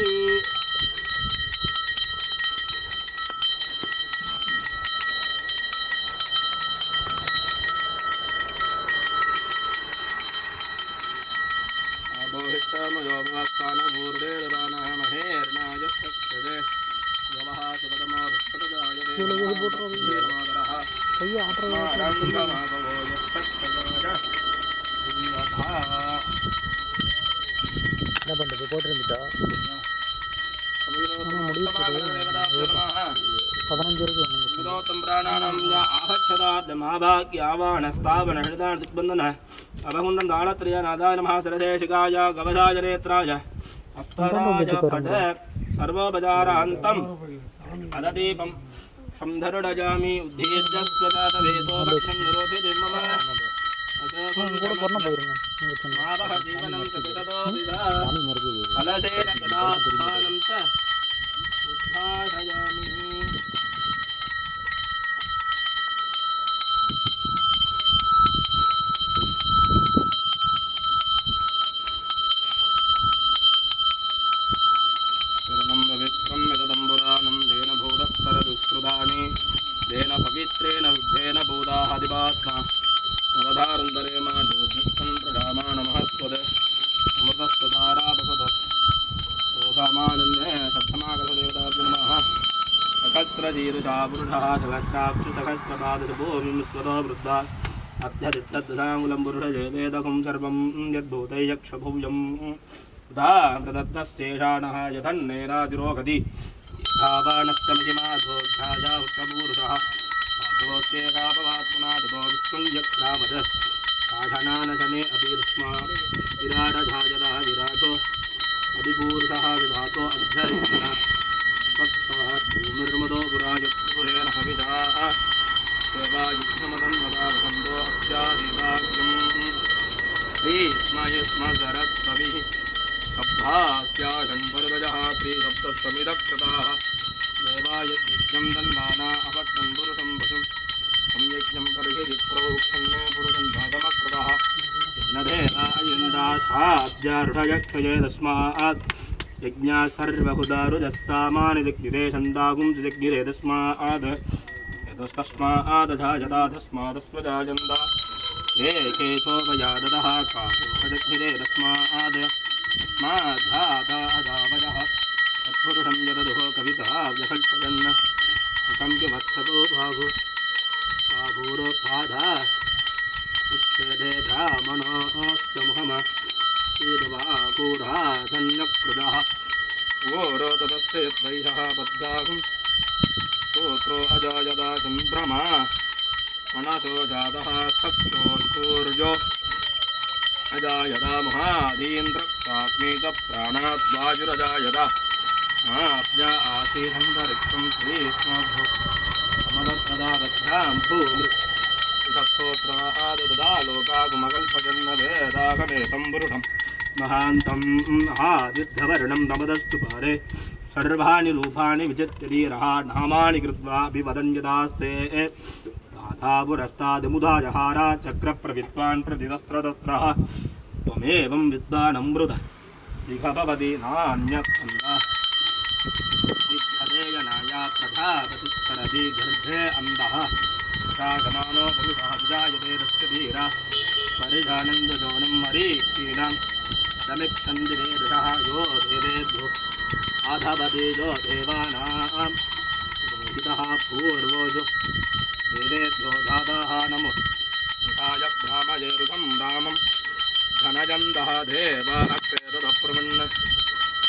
अभहुण्डं दानत्रय नादाय नमः सरशेषिकाय गवशाय नेत्राय हस्तराय फट सर्वोपचारान्तं अददीपं संधरुडजामि उद्धेज्यस्वजातवेदो भक्षं निरोधे मम मावह जीवनं चतुरतो विदा फलसेन यदास्थानं च उद्घाटयामि देन पवित्रेण विद्धेन बोधादिवात्मा नवधारुन्दरे मा ज्योतिष्ठं प्रजामान महस्वद अमृतस्तधारापसद रोगामानन्ये सप्तमागतदेवतार्जुनमः सहस्रजीरुषा पुरुषः सहस्राक्षुसहस्रपादभूमिं स्वतो वृद्धा अध्यदिष्टद्धाङ्गुलं पुरुषजे वेदकं सर्वं यद्भूतैयक्षभुजं उदा प्रदत्तस्येषाणः यथन्नेनातिरोगति धावानस्य महिमाधोध्याया उत्तमूरुषः पादोस्येकापवात्मना ततो विष्णुञ्जक्रामद साधनानशने अपि तस्मा विराटधाजरः विराटो अधिपूरुषः विधातो अध्यरिक्षः स्वत्सः भूमिर्मदो पुरायुक्तुरेण हविषाः सेवायुक्तमदं वदा वसन्तो अस्यादिवाक्यम् श्रीस्मयस्मसरत्वभिः सब्धास्याषण्वरदजः त्रिसप्तसमिदक्षताः देवायज्ञं दन्वाना अपट्टं पुरुषं पशुं संयज्ञं परिहिदिप्रोक्षन्ने पुरुषं भागमकृतः यज्ञधेनायन्दाशाब्जारुढयक्षये तस्मात् यज्ञाः सर्वहुदारुजस्सामानि दिग्निरे छन्दागुं दिग्निरे तस्मात् यतस्तस्मादधा यदा तस्मादस्वजायन्दा ये केशोपजादतः काशोपदिग्निरे तस्मात् तस्माद्धातादावयः तत्पुरुषं जददुः कवितः व्यकल्पयन् मुखं किमर्थको बाहु बाहुरोपाधा उच्छेदे ब्राह्मणोऽस्य मुखमशीदवापूढा धन्यकृतः ओरो ततस्य यद्वैषः बद्धाहुं स्तोत्रो अजायदा चन्द्रमा मनसो जातः सक्षोर्जो अजायदा महाधीन्द्रप्राज्ञितप्राणाद्वाजुरजायदा आप्या आसीदन्तरिक्षं श्रीष्मोद्भुमदत्तदावध्यां भूमृतस्तोत्राददा लोकागुमकल्पजन्न वेदागमेतं पुरुषं महान्तं महादिद्धवर्णं तमदस्तु पारे सर्वाणि रूपाणि विचित्यधीरः नामानि कृत्वा अभिवदन्यदास्ते पुरस्तादमुदाजहारा चक्रप्रविद्वान् प्रतिदस्त्रदस्त्रः त्वमेवं विद्वानमृत दिघभवति नान्यत्सन्दः विद्धदेयनाया प्रथापतिस्फरति गर्भे अन्धः सागमानो भवितः विजायते तस्य धीरा परिजानन्दजोनं मरीक्षीणां समीक्षन्दिरे दशः यो देवेभ्यो आधवते यो देवानां रोहितः पूर्वोजो देवेभ्यो दादाः नमो युधाय ब्राह्मये रुधं रामं धनजन्दः देव अक्षेदप्रवन्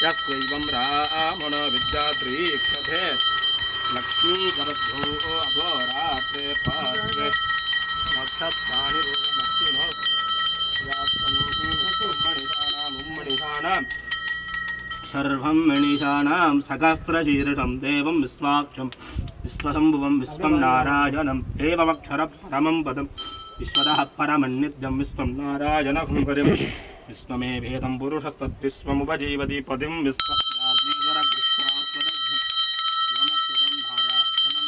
यस्वैवं रामण विद्यात्रीक्षते लक्ष्मीगरद्धो अघोरात्रे पात्रे नक्षत्राणि रोमस्तिनो यासं मुम्मणिषाणां सर्वं मणिषाणां सहस्रशीर्षं देवं विश्वाक्षं विश्वशम्भुवं विश्वं नारायणं एवमक्षरं परमं पदं विश्वतः परमन्नित्यं विश्वं नारायणं हरिं विश्वमे भेदं पुरुषस्तद्विश्वमुपजीवति पदिं विश्वस्याग्निज्वरग्रस्वात्मदग्धं शिवमक्षदं नारायणं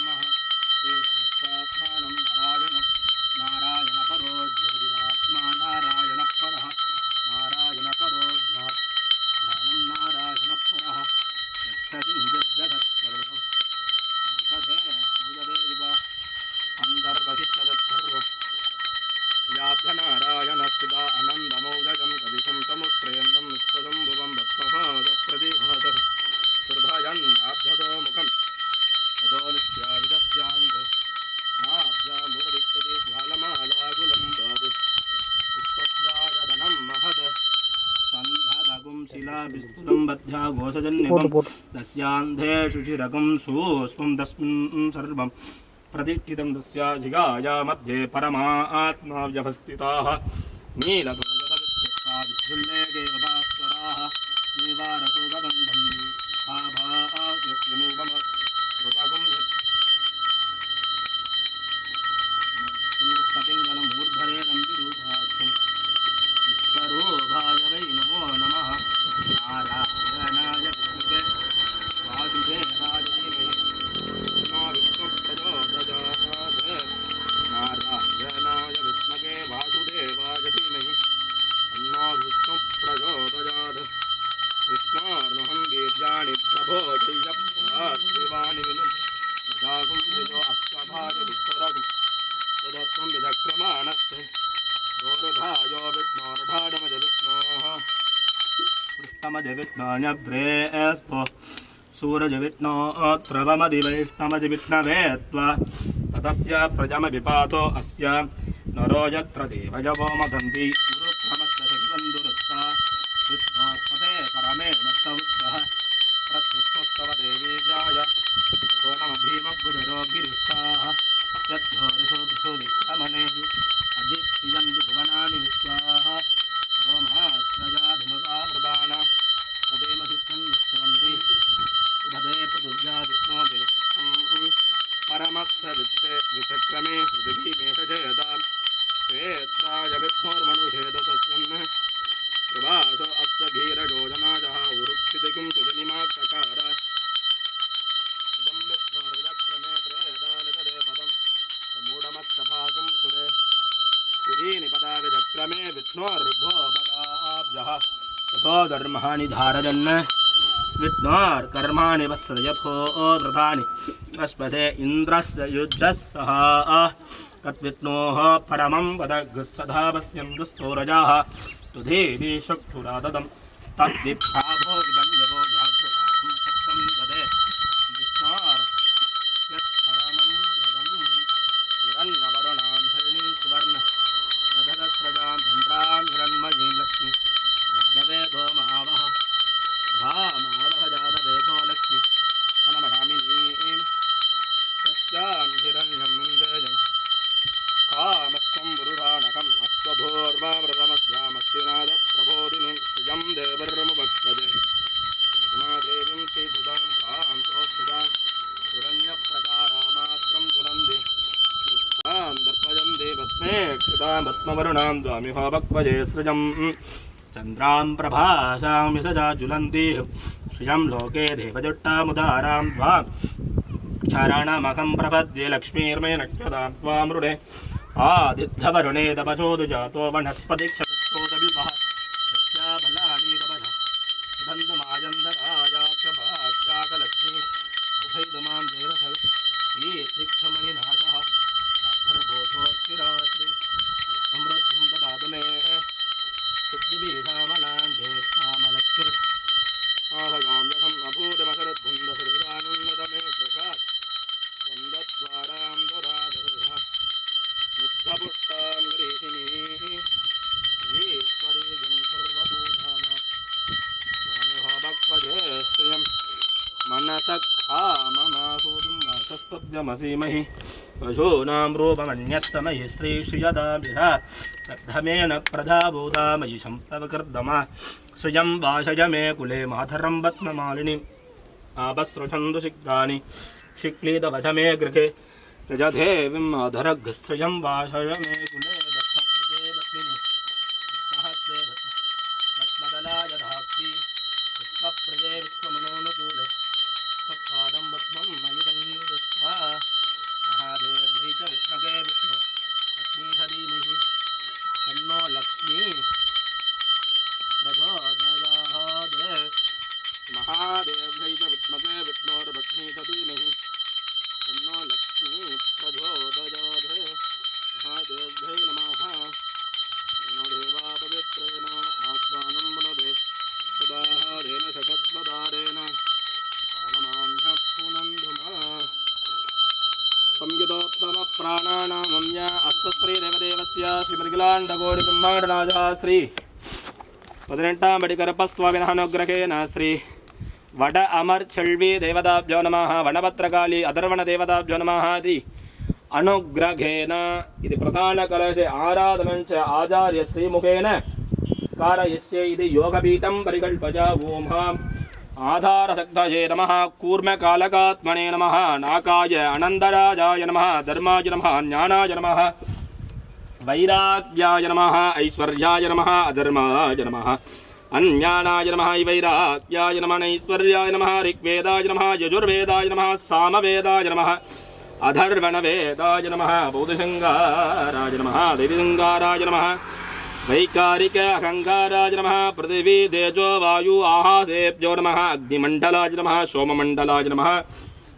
महात्मानं नारायणं नारायण परो ज्योतिरात्मा नारायण परः नारायण परो ध्यानं नारायण परः यक्षसिंहजगत्सर्वं पूजते दिव अन्तर्बहिस्तदत्सर्वं व्याप्य नारायणस्थिता अनन्दमौजजं कविशं समुत्त्रयन्तं विश्वशम्भुवं भक्तः श्रद्धयन् व्याभ्यतो मुखम् अतो नित्याविदस्यान्तः आभ्यामुरदिक्तति ज्वालमालाकुलम्बादि विश्वस्यायतनं महद सन्धातकुं शिलाविष्णुं बद्ध्या घोषजन्निपं तस्यान्धे शुचिरकं सुस्वं तस्मिन् सर्वं प्रतिष्ठितं तस्य जिगाया मध्ये परमात्मा व्यवस्थिताः नीलध्वजतविच्छित्ता विद्युल्लेखे वदास्वराः निवारकोगबन्धन् भाभायक्ष्यनुपम कृतकुं सपिङ्गलमूर्धरेदं विरूपाक्षं विश्वरूपाय वै नमो नमः नारायणाय विष्णुवे वासुदेवाय धीमहि तन्नो विष्णुप्रचोदयात् नारायणाय विद्महे वासुदेवाय धीमहि तन्नो विष्णुप्रचोदयात् विष्णोर्नुहं वीर्याणि प्रबोधय्यप्रादेवानि विनुजागुं द्विजो अश्वभागदुत्तरगुं तदत्वं विदक्रमाणस्ते दोर्घायो विष्णोर्ढाडमज विष्णोः पृष्ठमज विष्णोऽन्यभ्रेस्तो सूरज विष्णोऽत्रवमधिवैष्णवज विष्णवे त्वा ततस्य प्रजमविपातो अस्य नरो यत्र देवयवो मदन्ति गुरुक्रमस्य सखिबन्धुरुत्सा विष्णोत्पते परमे मत्तवुद्धः प्रत्युष्णोत्तव देवीजाय तो नम भीमगुजरो गिरिष्ठाः यद्धोरसोदृशो विक्रमणेषु अधिक्षियन्ति भुवनानि विश्वाः रोमात्रजाधिमुखावृदान तदेमसिद्धं नश्यवन्ति उभदे प्रदुर्गा विष्णो देशत्वं परमस्य वित्ते विचक्रमे सुदीमेषजेदां क्षेत्राय विष्णोर्मनुषेदसस्यन् प्रभासो अस्य धीरयोजनाजः उरुक्षितिकिं सुजनिमाक्रकार इदं विष्णोर्विचक्रमे त्रेदानि तदे पदं समूढमस्तभागं सुरे विधीनिपदा विचक्रमे विष्णोर्घोपदाभ्यः ततो धर्माणि धारयन् विष्णोर्कर्माणि वत्सयथो धृतानि वस्पते इन्द्रस्य युज्यस्सः तद्विष्णोः परमं वदघ्सधा पश्यन् दुस्तोरजाः सुधीवी चक्षुराददं तद्दीप्ताभो विभञ्जवो जागृताहुं सत्तं ददे विष्णोर्यत्परमं पदं हिरण्यवरुणां हिरणीं सुवर्ण दददस्रजां चन्द्रां हिरण्मयीं लक्ष्मीं जातवेदो महावः भामावः जातवेदो लक्ष्मी हनमहामिनीं तस्यां हिरण्यं मन्देजम् कामस्त्वं पुरुषाणकम् अश्वभोर्वामृतमस्यामस्तिनाद प्रबोधिनीं श्रियं देवर्मुपक्वजे श्रीमादेवीं श्रीसुधां कां सोऽस्थितां हिरण्यप्रकारामात्रं ज्वलन्ति तां दर्पयन्ति पद्मे कृतां पद्मवरुणां द्वामिहोपक्वजे सृजं चन्द्रां प्रभासां विसजा ज्वलन्ति श्रियं लोके देवजुट्टामुदारां त्वां चरणमहं प्रपद्ये लक्ष्मीर्मे नक्ष्यतां त्वामृणे आदित्यवरुणे तपचोदुजातो वनस्पतिक्षतोदविल्पः सस्याबलानि तपः सुगन्धमाजन्दराजाक्षभाक्षाकलक्ष्मी उभैदमां देवसः ईत्रिक्षमणिनाथः साधर्भूतोऽस्तिरात्रि समृद्धिं ददातु मे शुद्धिबीजामलाञ्जेष्ठामलक्ष्मी आभगाम्यहम् अभूतमशरद्धुन्दहृदानन्दमे प्रकाश वन्दद्वारां दुराधरः मुद्धपुष्टां गरीषिणीः ईश्वरीं सर्वभूतानां स्वामिहो भक्वजे श्रियं मनसखाममाहूतिं वासस्तद्यमसीमहि पशूनां रूपमन्यस्समये श्रीश्रियदाभिधा प्रथमेन प्रजाभूतामयि सम्पवकृर्दमा सृजं वाशय मे कुले मातरं पद्ममालिनीम् आपसृजन्तु सिक्तानि शिक्लीतवच मे गृहे यजधेवीं माधरघस्त्रजं वाशय मे कुले दत्तप्रदे पद्मिनि विष्णहस्ते पद्मदलाय धाक्षि विश्वप्रदे विश्वमनोनुकूले तत्पादं पद्मं मयि सन्निधत्वा महादेव्यै च विद्महे विष्णु लक्ष्मी धीमहि तन्नो लक्ष्मी प्रचोदयात् महादेव्यै च विद्महे विष्णोर्लक्ष्मी धीमहि तन्नो लक्ष्मी प्रचोदयात् महादेव्यै नमः देवा पवित्रेण आत्मानं पुनदे सदाहारेण शतद्वदारेण पावमान्यः पुनन्दुमा संयुतोत्तम प्राणानामम्य अस्तश्रीदेवदेवस्य श्रीमद्गिलाण्डकोटिब्रह्माण्डनाथः श्री 18 बडिकरपस्वामिनः अनुग्रहेण श्री वड अमर चल्वी देवताभ्यो नमः वनपत्रकाली अधर्वणदेवताभ्यो नमः इति अनुग्रहेण इति प्रधानकलशे आराधनञ्च आचार्य श्रीमुखेन कारयस्य इति योगपीठं परिकल्पय ओम आधारशक्तये नमः कूर्मकालकात्मने नमः नाकाय अनन्दराजाय नमः धर्माय नमः ज्ञानाय नमः वैराग्याय नमः ऐश्वर्याय नमः अधर्माय नमः अन्यानाय नमः वैराग्याय नमः ऐश्वर्याय नमः ऋग्वेदाय नमः यजुर्वेदाय नमः सामवेदाय नमः अधर्वणवेदाय नमः बौद्धशृङ्गाराय नमः दैवीशृङ्गाराय नमः वैकारिक अहंकाराय नमः पृथिवी तेजो वायु आहासेभ्यो नमः अग्निमण्डलाय नमः सोममण्डलाय नमः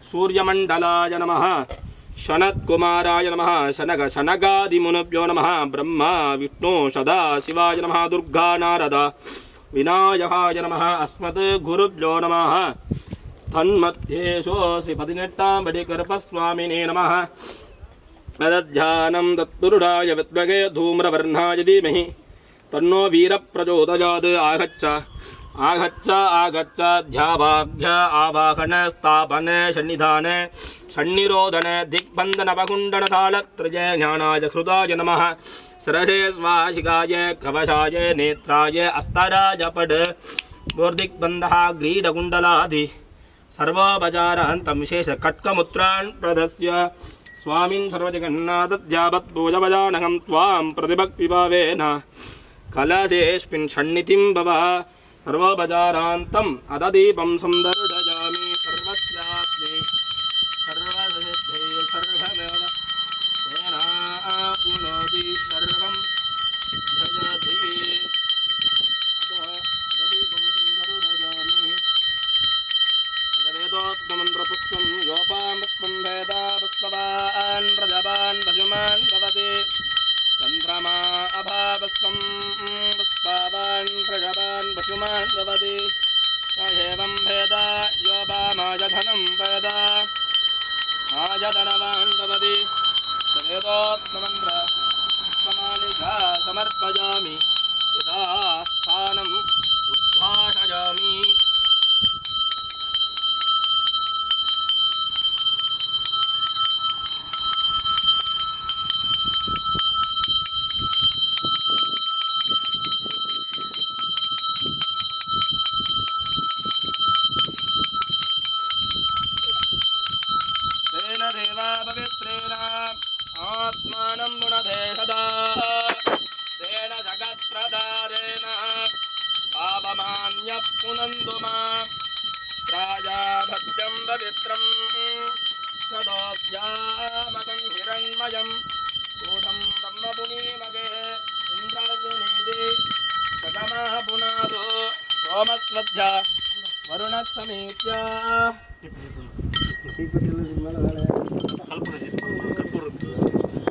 सूर्यमण्डलाय नमः शनत्कुमाराय नमः शनग शनगादिमुनिभ्यो नमः ब्रह्मा विष्णु सदा शिवाय नमः दुर्गा नारद विनायकाय नमः अस्मत् गुरुभ्यो नमः तन्मध्ये श्री 18 बडिकरपस्वामिने नमः तदध्यानं तत्पुरुषाय विद्महे धूम्रवर्णाय धीमहि तन्नो वीरप्रचोदयात् आगच्छ आगच्छ आगच्छ ध्यावाभ्य आवाहन स्थापन सन्निधान सन्निरोधन दिग्बन्धन अपकुण्डन तालत्रय ज्ञानाय हृदाय नमः सरसे स्वाशिकाय कवचाय नेत्राय अस्तराय पड मूर्दिग्बन्धः ग्रीडकुण्डलादि सर्वोपचारान्तं विशेष कट्कमुत्रान् प्रदस्य स्वामिन् सर्वजगन्नाथध्यावत् पूजवजानहं त्वां प्रतिभक्तिभावेन कलशेऽस्मिन् सन्निधिं भव सर्वोपचारान्तम् अददीपं संदर्शयामि सर्वस्यात्मे सर्वसिद्धे सर्वमेव तेनाप्नोति सर्वं जयति अददीपं संदर्शयामि वेदोक्तमन्त्रपुष्पं योपां पुष्पं वेदा पुष्पवान् प्रजवान् पशुमान् भवति चन्द्रमा अभावस्तं पुष्पवान् प्रजवान् पशुमान् भवति एवं भेदा योपामायधनं वेदा आयधनवान् भवति वेदोक्तमन्त्रमालिका समर्पयामि यदा स्थानम् उद्भाषयामि तेन देवा पवित्रेण आत्मानं पुनदे सदा तेन जगत्प्रदारेण पापमान्यः पुनन्दु मां प्राजाभक्त्यं पवित्रं सदोऽध्यामकं हिरण्मयं कूढं ब्रह्मपुनीमगे इन्द्रधुनीति सगमः पुनादो सोमस्वध्य वरुणः समीत्य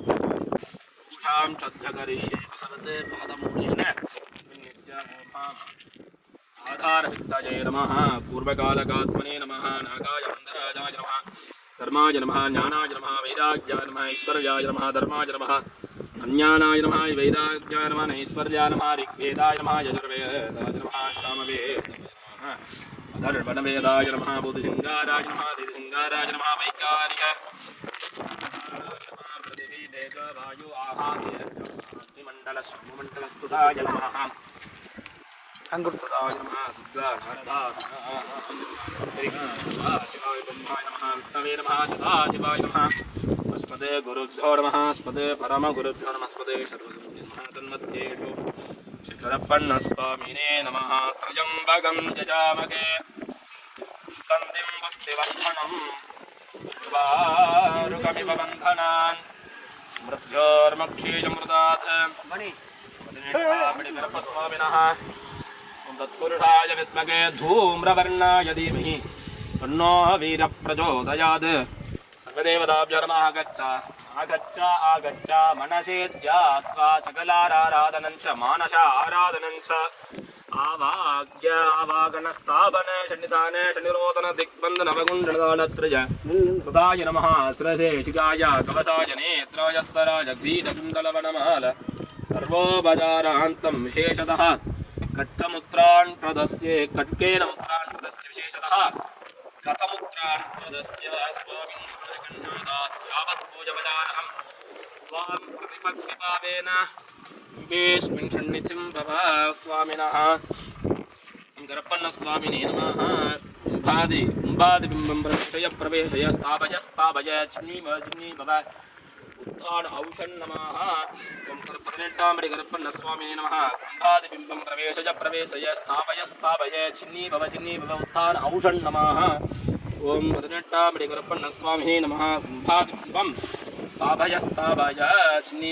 पूजां चध्यकरिष्ये भगवते पादमूलेन विन्यस्य ओमाम् आधारसिद्धाय नमः पूर्वकालकात्मने नमः नागाय मन्दराजाय नमः धर्माय नमः ज्ञानाय नमः वैराग्याय नमः ऐश्वर्याय नमः धर्माय नमः अन्यानाय नमः वैराग्याय नमः ऐश्वर्याय नमः ऋग्वेदाय नमः यजुर्वेदाय नमः सामवेदाय नमः अधर्वणवेदाय नमः बुद्धसिंगाराय नमः दिव्यसिंगाराय नमः वैकारिक पृथिवी तेजो वायु आकाशे अग्निमण्डल सोममण्डलस्तुताय नमः அங்குர்த்ததாய நமः துர்கா நாரதாய நமः சிவாய பிரம்மாய நமः விஷ்ணவே நமः சதாசிவாய நமः अस्मदे गुरुभ्यो नमः अस्मदे परमगुरुभ्यो नमः अस्मदे सर्वगुरुभ्यो नमः तन्मध्येषु शिखरपन्नस्वामिने नमः त्रयम्बकं यजामहे कन्दिं भक्तिवर्धनं वारुकमिव बन्धनान् मृत्योर्मक्षीजमृतात् मणिगर्भस्वामिनः तत्पुरुषाय विद्महे धूम्रवर्णाय धीमहि तन्नो वीरप्रचोदयात् सर्वदेवताभ्यो नमः आगच्छ आगच्छ आगच्छ मनसि ध्यात्वा सकलाराधनं च मानस आराधनं च आवाग्य आवागणस्थापन षण्डिताने षण्डिरोधन दिग्बन्धन नवगुण्डनदानत्रय सुताय नमः त्रशेषिकाय कवचाय नेत्राय स्तराय ग्रीडकुण्डलवनमाल सर्वोपचारान्तं विशेषतः कट्कमुत्रान् प्रदस्य कट्केन मुत्रान् प्रदस्य विशेषतः कथमुत्रान् प्रदस्य स्वामिन् सर्वजगन्नाथात् यावत् पूजवदानहं त्वां प्रतिपत्तिपावेन बेस्मिन् सन्निधिं भव स्वामिनः गरपन्नस्वामिने नमः उम्भादिबिम्बं प्रवेशय स्थापय चिन्नी भव उत्थान औषन् नमः ओं गरपन्नेट्टामरि गरपन्नस्वामिने नमः उम्भादिबिम्बं प्रवेशय स्थापय चिन्नी भव उत्थान औषन् नमः ओं पदिनेट्टामरि गरपन्नस्वामिने नमः उम्भादिबिम्बं स्थापय चिन्नी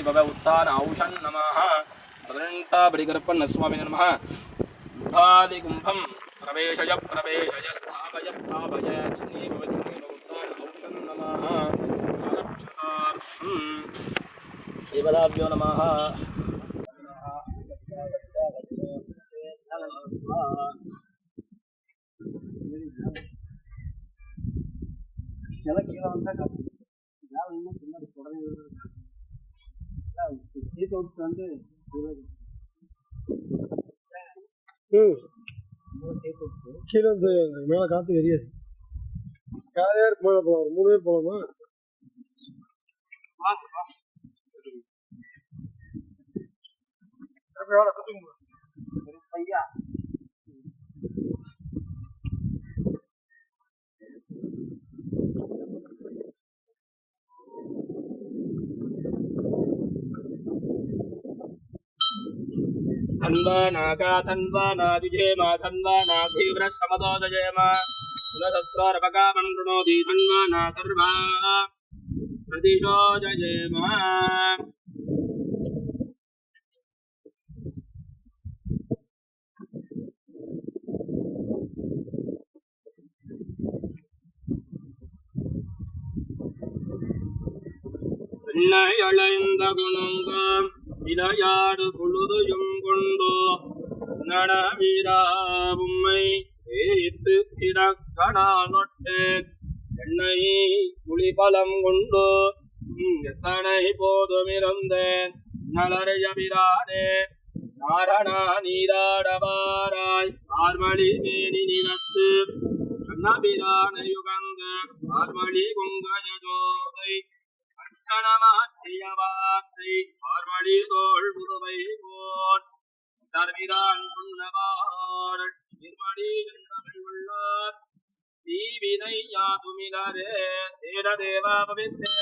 भव उत्थान औषन् नमः पदिनेट्टामरि गरपन्नस्वामिने नमः उम्भादिकुम्भं प्रवेशय स्थापय चिन्नी भव उत्थान औषन् नमः देवताभ्यो नमः கீழே மேல காத்து எரியாது. யார் மேல போகலாம்? 3 பேர் போகலாமா? ஐயா तन्वानादिजेमा तन्वानाधीव्रः समदोदयेमा पुनसत्रोरपकामं कृणोति तन्वाना सर्वा प्रतिशो जयेमा விண்ணையளைந்த குணங்கம் விளையாடு பொழுதையும் கொண்டோ நடவீரா உம்மை ஏத்து கிடக்கடா நொட்டு எண்ணெய் புலிபலம் கொண்டோ எத்தனை போதுமிருந்தேன் நலரையபிரானே நாரணா நீராடவாராய் ஆர்மளி மேனி நிலத்து கண்ணபிரான யுகந்த ஆர்மளி கொங்கயஜோதை கணமாற்றியவாற்றை ஆர்மளி தோள் புதுவை போன் தர்மிதான் சொன்னவாள் நிர்மணி எண்ணமிழ் உள்ளார் தீவினை யாதுமிலரே தேன தேவா பவித்தே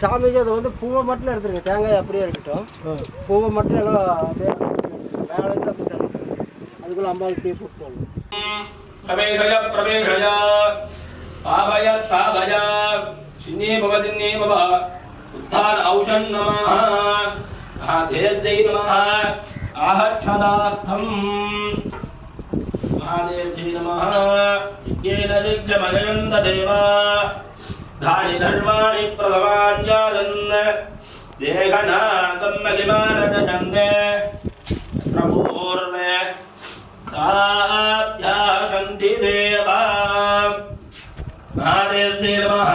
சாமிக்கு அதை வந்து பூவை மட்டும் எடுத்துருங்க, தேங்காய் அப்படியே இருக்கட்டும். பூவை மட்டும் எல்லாம் அப்படியே மேலே அதுக்குள்ள அம்பாள் தீ போட்டு பிரவேசய பிரவேசய ஸ்தாபய ஸ்தாபய சின்னே பவ சின்னே பவ உத்தான ஔஷன் நமः மகாதேவ்யை நமः ஆஹட்சதார்த்தம் மகாதேவ்யை நமः யஜ்ஞேன யஜ்ஞமயந்த தேவா தானி தர்மாணி பிரதமான்யாதன் தேகநாதம் மகிமானஜந்தே पूर्वे साध्यासन्ति देवा महादेव्ये नमः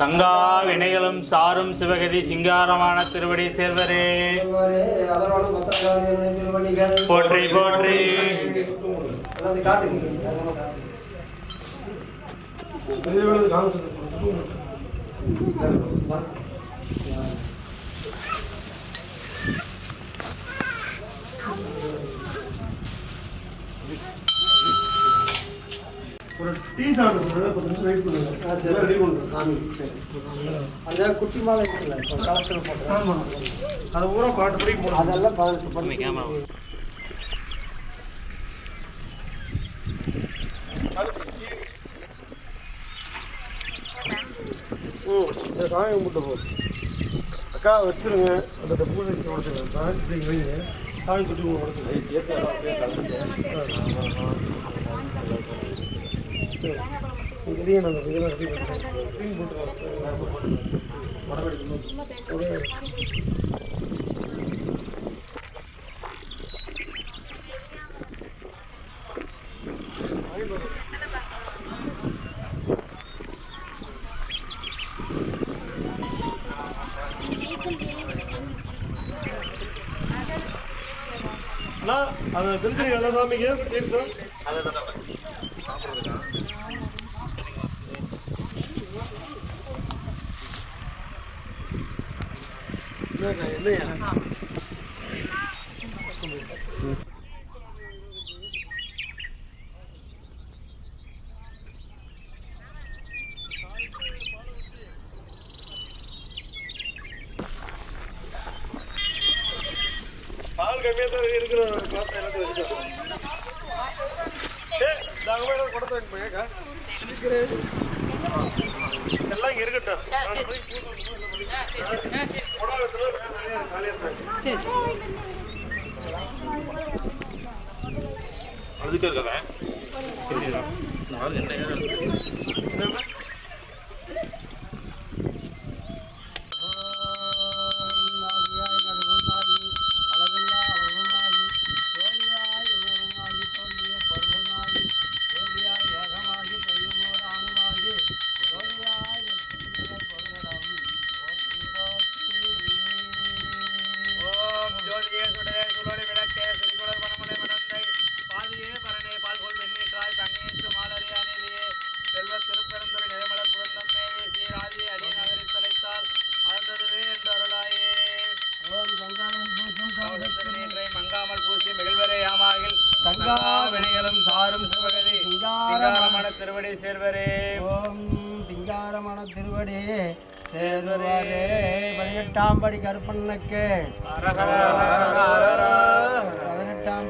தங்கா வினைகளும் சாரும் சிவகதி சிங்காரமான திருவடி சேர்வரே போற்றி போற்றி. ஒரு டீ சாப்பிட்டு 10 நிமிஷம் வெயிட் பண்ணுங்க. ரெடி பண்ணுறோம் சாமி. அந்த குட்டி மாலை இருக்குல்ல காலத்தில் போட்டு ஆமாம், அதை பூரா பாட்டு படி போடும். அதெல்லாம் 18 பண்ணி இந்த சாமி கும்பிட்டு போ அக்கா வச்சுருங்க. அந்த பூஜை உடச்சிருங்க. சாமி வைங்க. சாமி குட்டி உடச்சிருங்க. சரி, இதையும் நான் இதெல்லாம் ரெடி பண்ணுறேன். ஸ்க்ரீன் போட்டு வடபடி நான் அதை பிரிச்சுருக்கேன் சாமிக்கு தீர்த்தம் என்னையா பால் கம்மியாக தான் இருக்கிற பார்த்து எல்லாத்தையும் வச்சுக்கோ. நாங்கள் குடத்தை வாங்கி போயக்கா எல்லாம் இங்கே இருக்கட்டும். அதுக்கு இருக்கதா திருவடி சேர்வரே. ஓம் திங்காரமான திருவடி சேர்வரே. 18ஆம் படி கருப்பண்ணனுக்கு 18ஆம்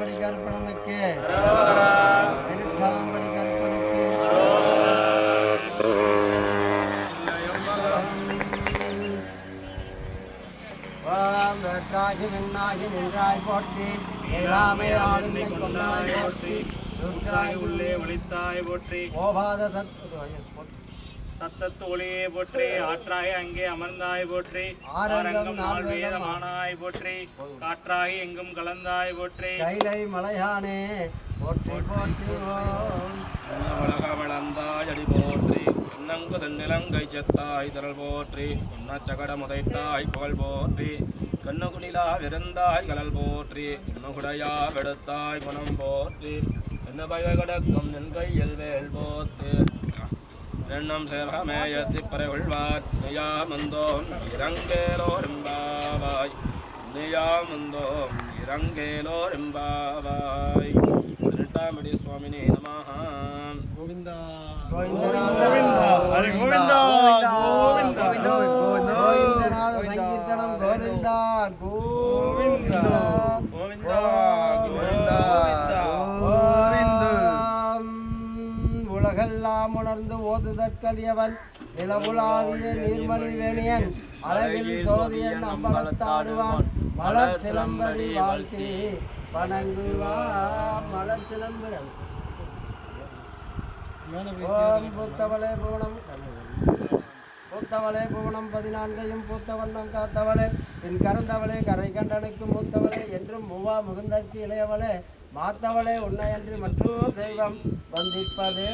படி கருப்பண்ணனுக்கு 18ஆம் படி கருப்பனுக்கு ஓம் வெற்றாகி நின்னாகி நின்றாய் போற்றி ஏழாமை ஆளுமை கொண்டாய் போற்றி துர்காய் உள்ளே ஒளித்தாய் போற்றி ஓபாத சத்தத்து ஒளியே போற்றி ஆற்றாய் அங்கே அமர்ந்தாய் போற்றி ஆரங்கம் நாள் வேதமானாய் போற்றி காற்றாகி எங்கும் கலந்தாய் போற்றி கைலை மலையானே போற்றி போற்றி உலக வளர்ந்தாய் அடி போற்றி என்னங்கு தென்னிலங்கை செத்தாய் திரள் போற்றி உன்னச்சகட முதைத்தாய் புகழ் போற்றி கண்ணுகுணிலா விருந்தாய் கலல் போற்றி இன்னுகுடையா வெடுத்தாய் குணம் போற்றி என்ன பய கடக்கும் நின் கையில் வேல் போற்றி எண்ணம் சேவகமேயத்தி பறைகொள்வார் நெய்யாமந்தோம் இறங்கேலோரெம்பாவாய் நெய்யாமந்தோம் இறங்கேலோரெம்பாவாய் 18ஆம் சுவாமினே நமஹ. கோவிந்தா கோவிந்தா ஹரி கோவிந்தா கோவிந்தா கோவிந்தநாத சங்கீர்த்தனம் கோவிந்தா கோவிந்தா கோவிந்தா கோவிந்தா உலகெல்லாம் உணர்ந்து ஓதுதற்கரியவன் நிலவுலாவிய நீர்மணி வேணியன் அழகில் சோதியன் அம்பலத்தாடுவான் மலர் சிலம்படி வாழ்த்தி வணங்குவான் மலர் சிலம்படி. ஓம் பூத்தவளே பூணம் பூத்தவளே பூணம் 14ஐயும் பூத்த வண்ணம் காத்தவளே பின் கறந்தவளே கரை கண்டனுக்கு மூத்தவளே என்றும் மூவா முகுந்தற்கு இளையவளே மாத்தவளே உன்னையன்றி மற்றோர் தெய்வம் வந்திப்பதே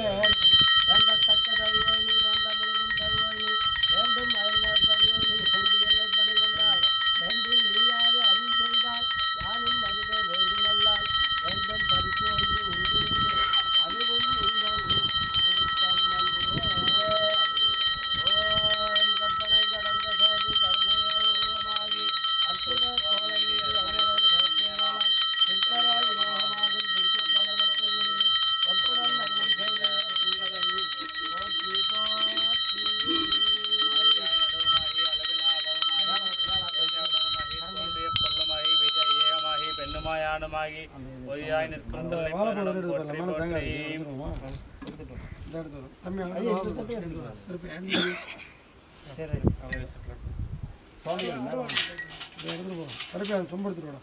வேண்டத்தக்க தெய்வம் நீ வேண்ட முழுதும் தருவாய் நீ வேண்டும் அயல்மார் தருவோம் நீ செண்டி எல்லை பணி கொண்டாய் வேண்டி நீயாது அருள் செய்தாய் யானும் அதுவே வேண்டி நல்லாய் வேண்டும் பரிசு ஒன்று உண்டு அதுவும் உங்கள் திருத்தம் நன்றே. ஓம் கற்பனை கடந்த சோதி கருணையே உருவமாகி அற்புத கோலை அமரர் சேர்த்தியனாய் சிற்பராய் வினோகமாகும் திருச்சிற்றம்பலத்தில் நின்று ஒப்புடன் நன்மம் செய்த உங்களை போற்றி பெண்ணுமாயானுமாகி பொய்யாய் நிற்கும் தொல்லை மரணம் போற்றி போற்றி. சரி சொம்பு எடுத்துருவாடா.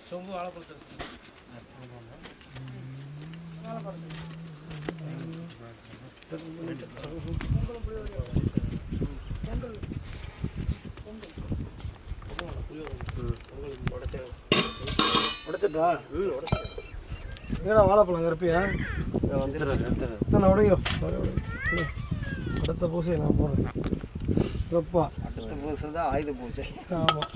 சொம்பு வாழைப்பழம் உடைச்சிட்டா ஏடா வாழைப்பழம் கருப்பியா நான் உடையோ அடுத்த பூசையை நான் போடுறேன் சிறப்பா பூசை தான் ஆயுத பூஜை. ஆமாம்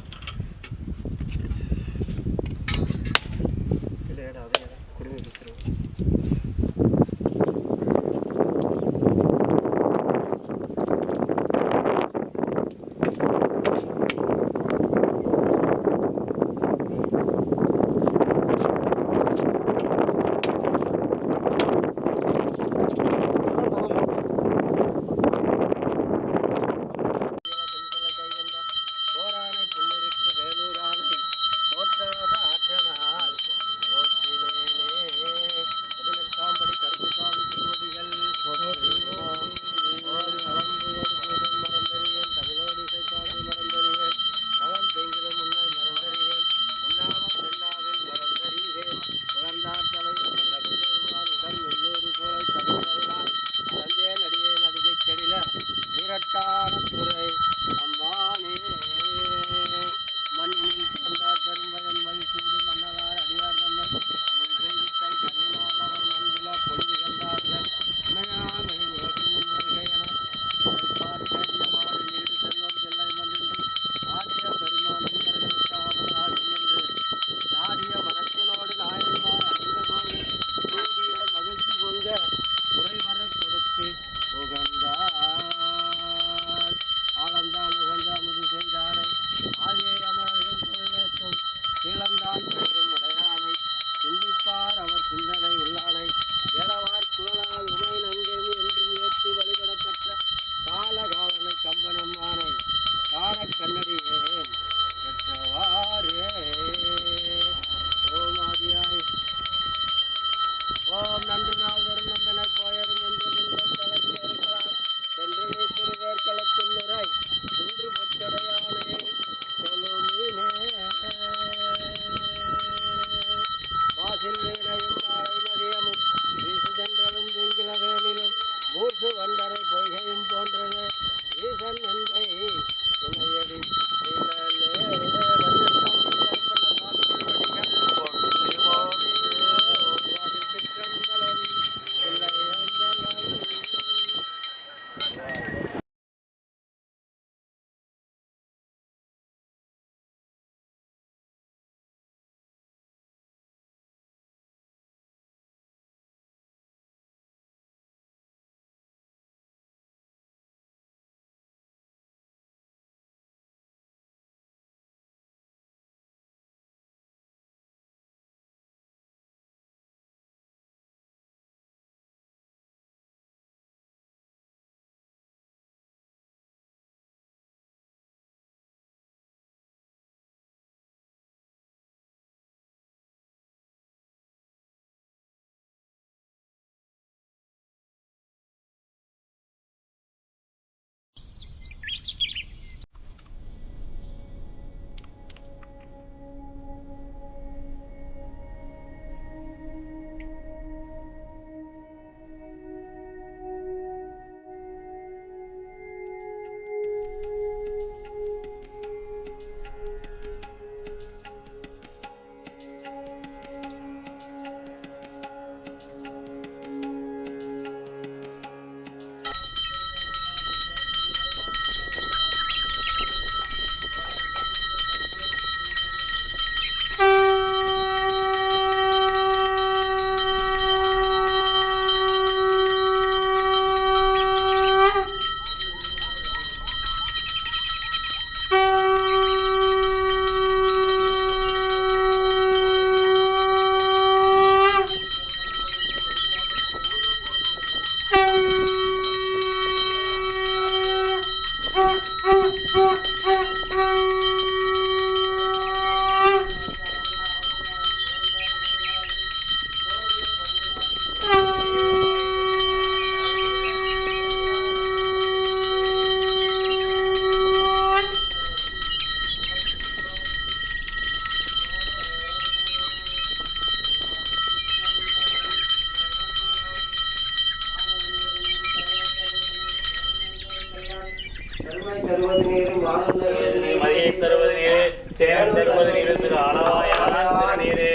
மதியை தருவது நீரே, சேரம் தருவது நீரே, திரு அளவாயான நீரே.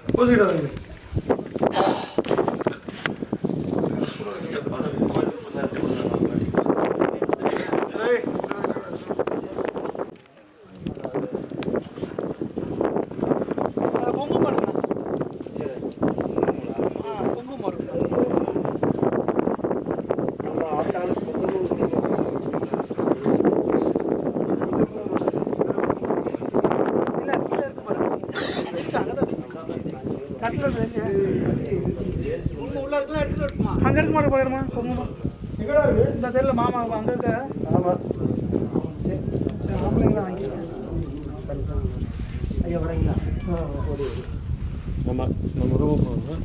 பூசிக்கிட்டு அங்க இருக்க மாட்டேன் போயிடுமா குங்குமம் இந்த தெரியல மாமா அங்க இருக்க ஆமாம் சரி சரி ஆம்பளைங்களா வாங்கிக்கலாம் ஐயா வரீங்களா நம்ம ரூம் போகணும்.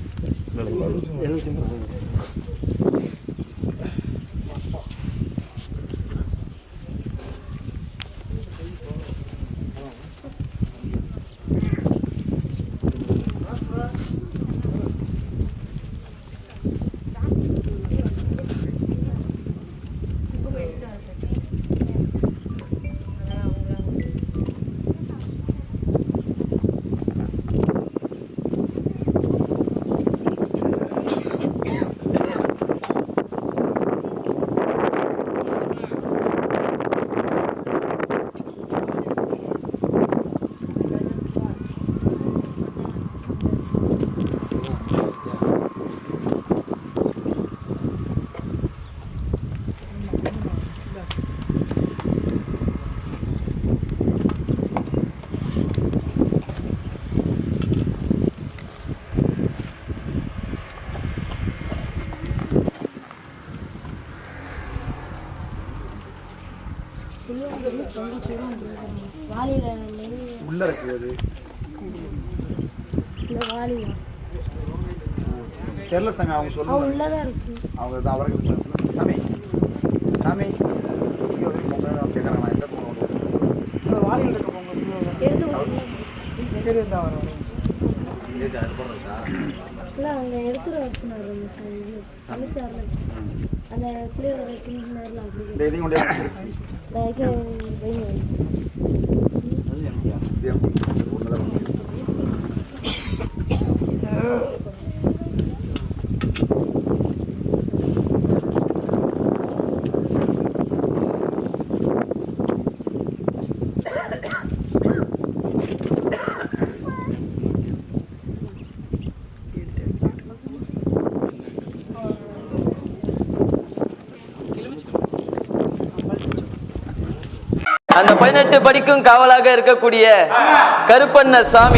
உள்ள இருக்குது தெரியல சாமி அவங்க சொல்லுங்க அவங்க தான் அவருக்கு சாமி சாமி இங்கே ஒரு பொங்கல் கேட்குறாங்க எந்த பொங்கல் அந்த வாளியில் இருக்க பொங்கல் தெரியும் தான் வரும் அவங்க எடுத்துகிட்டு வச்சுனாரு சமைச்சாரு அந்த புளியோட வைக்கணும் இந்த இதையும் கொண்டே அந்த 18 படிக்கும் காவலாக இருக்கக்கூடிய கருப்பண்ண சாமி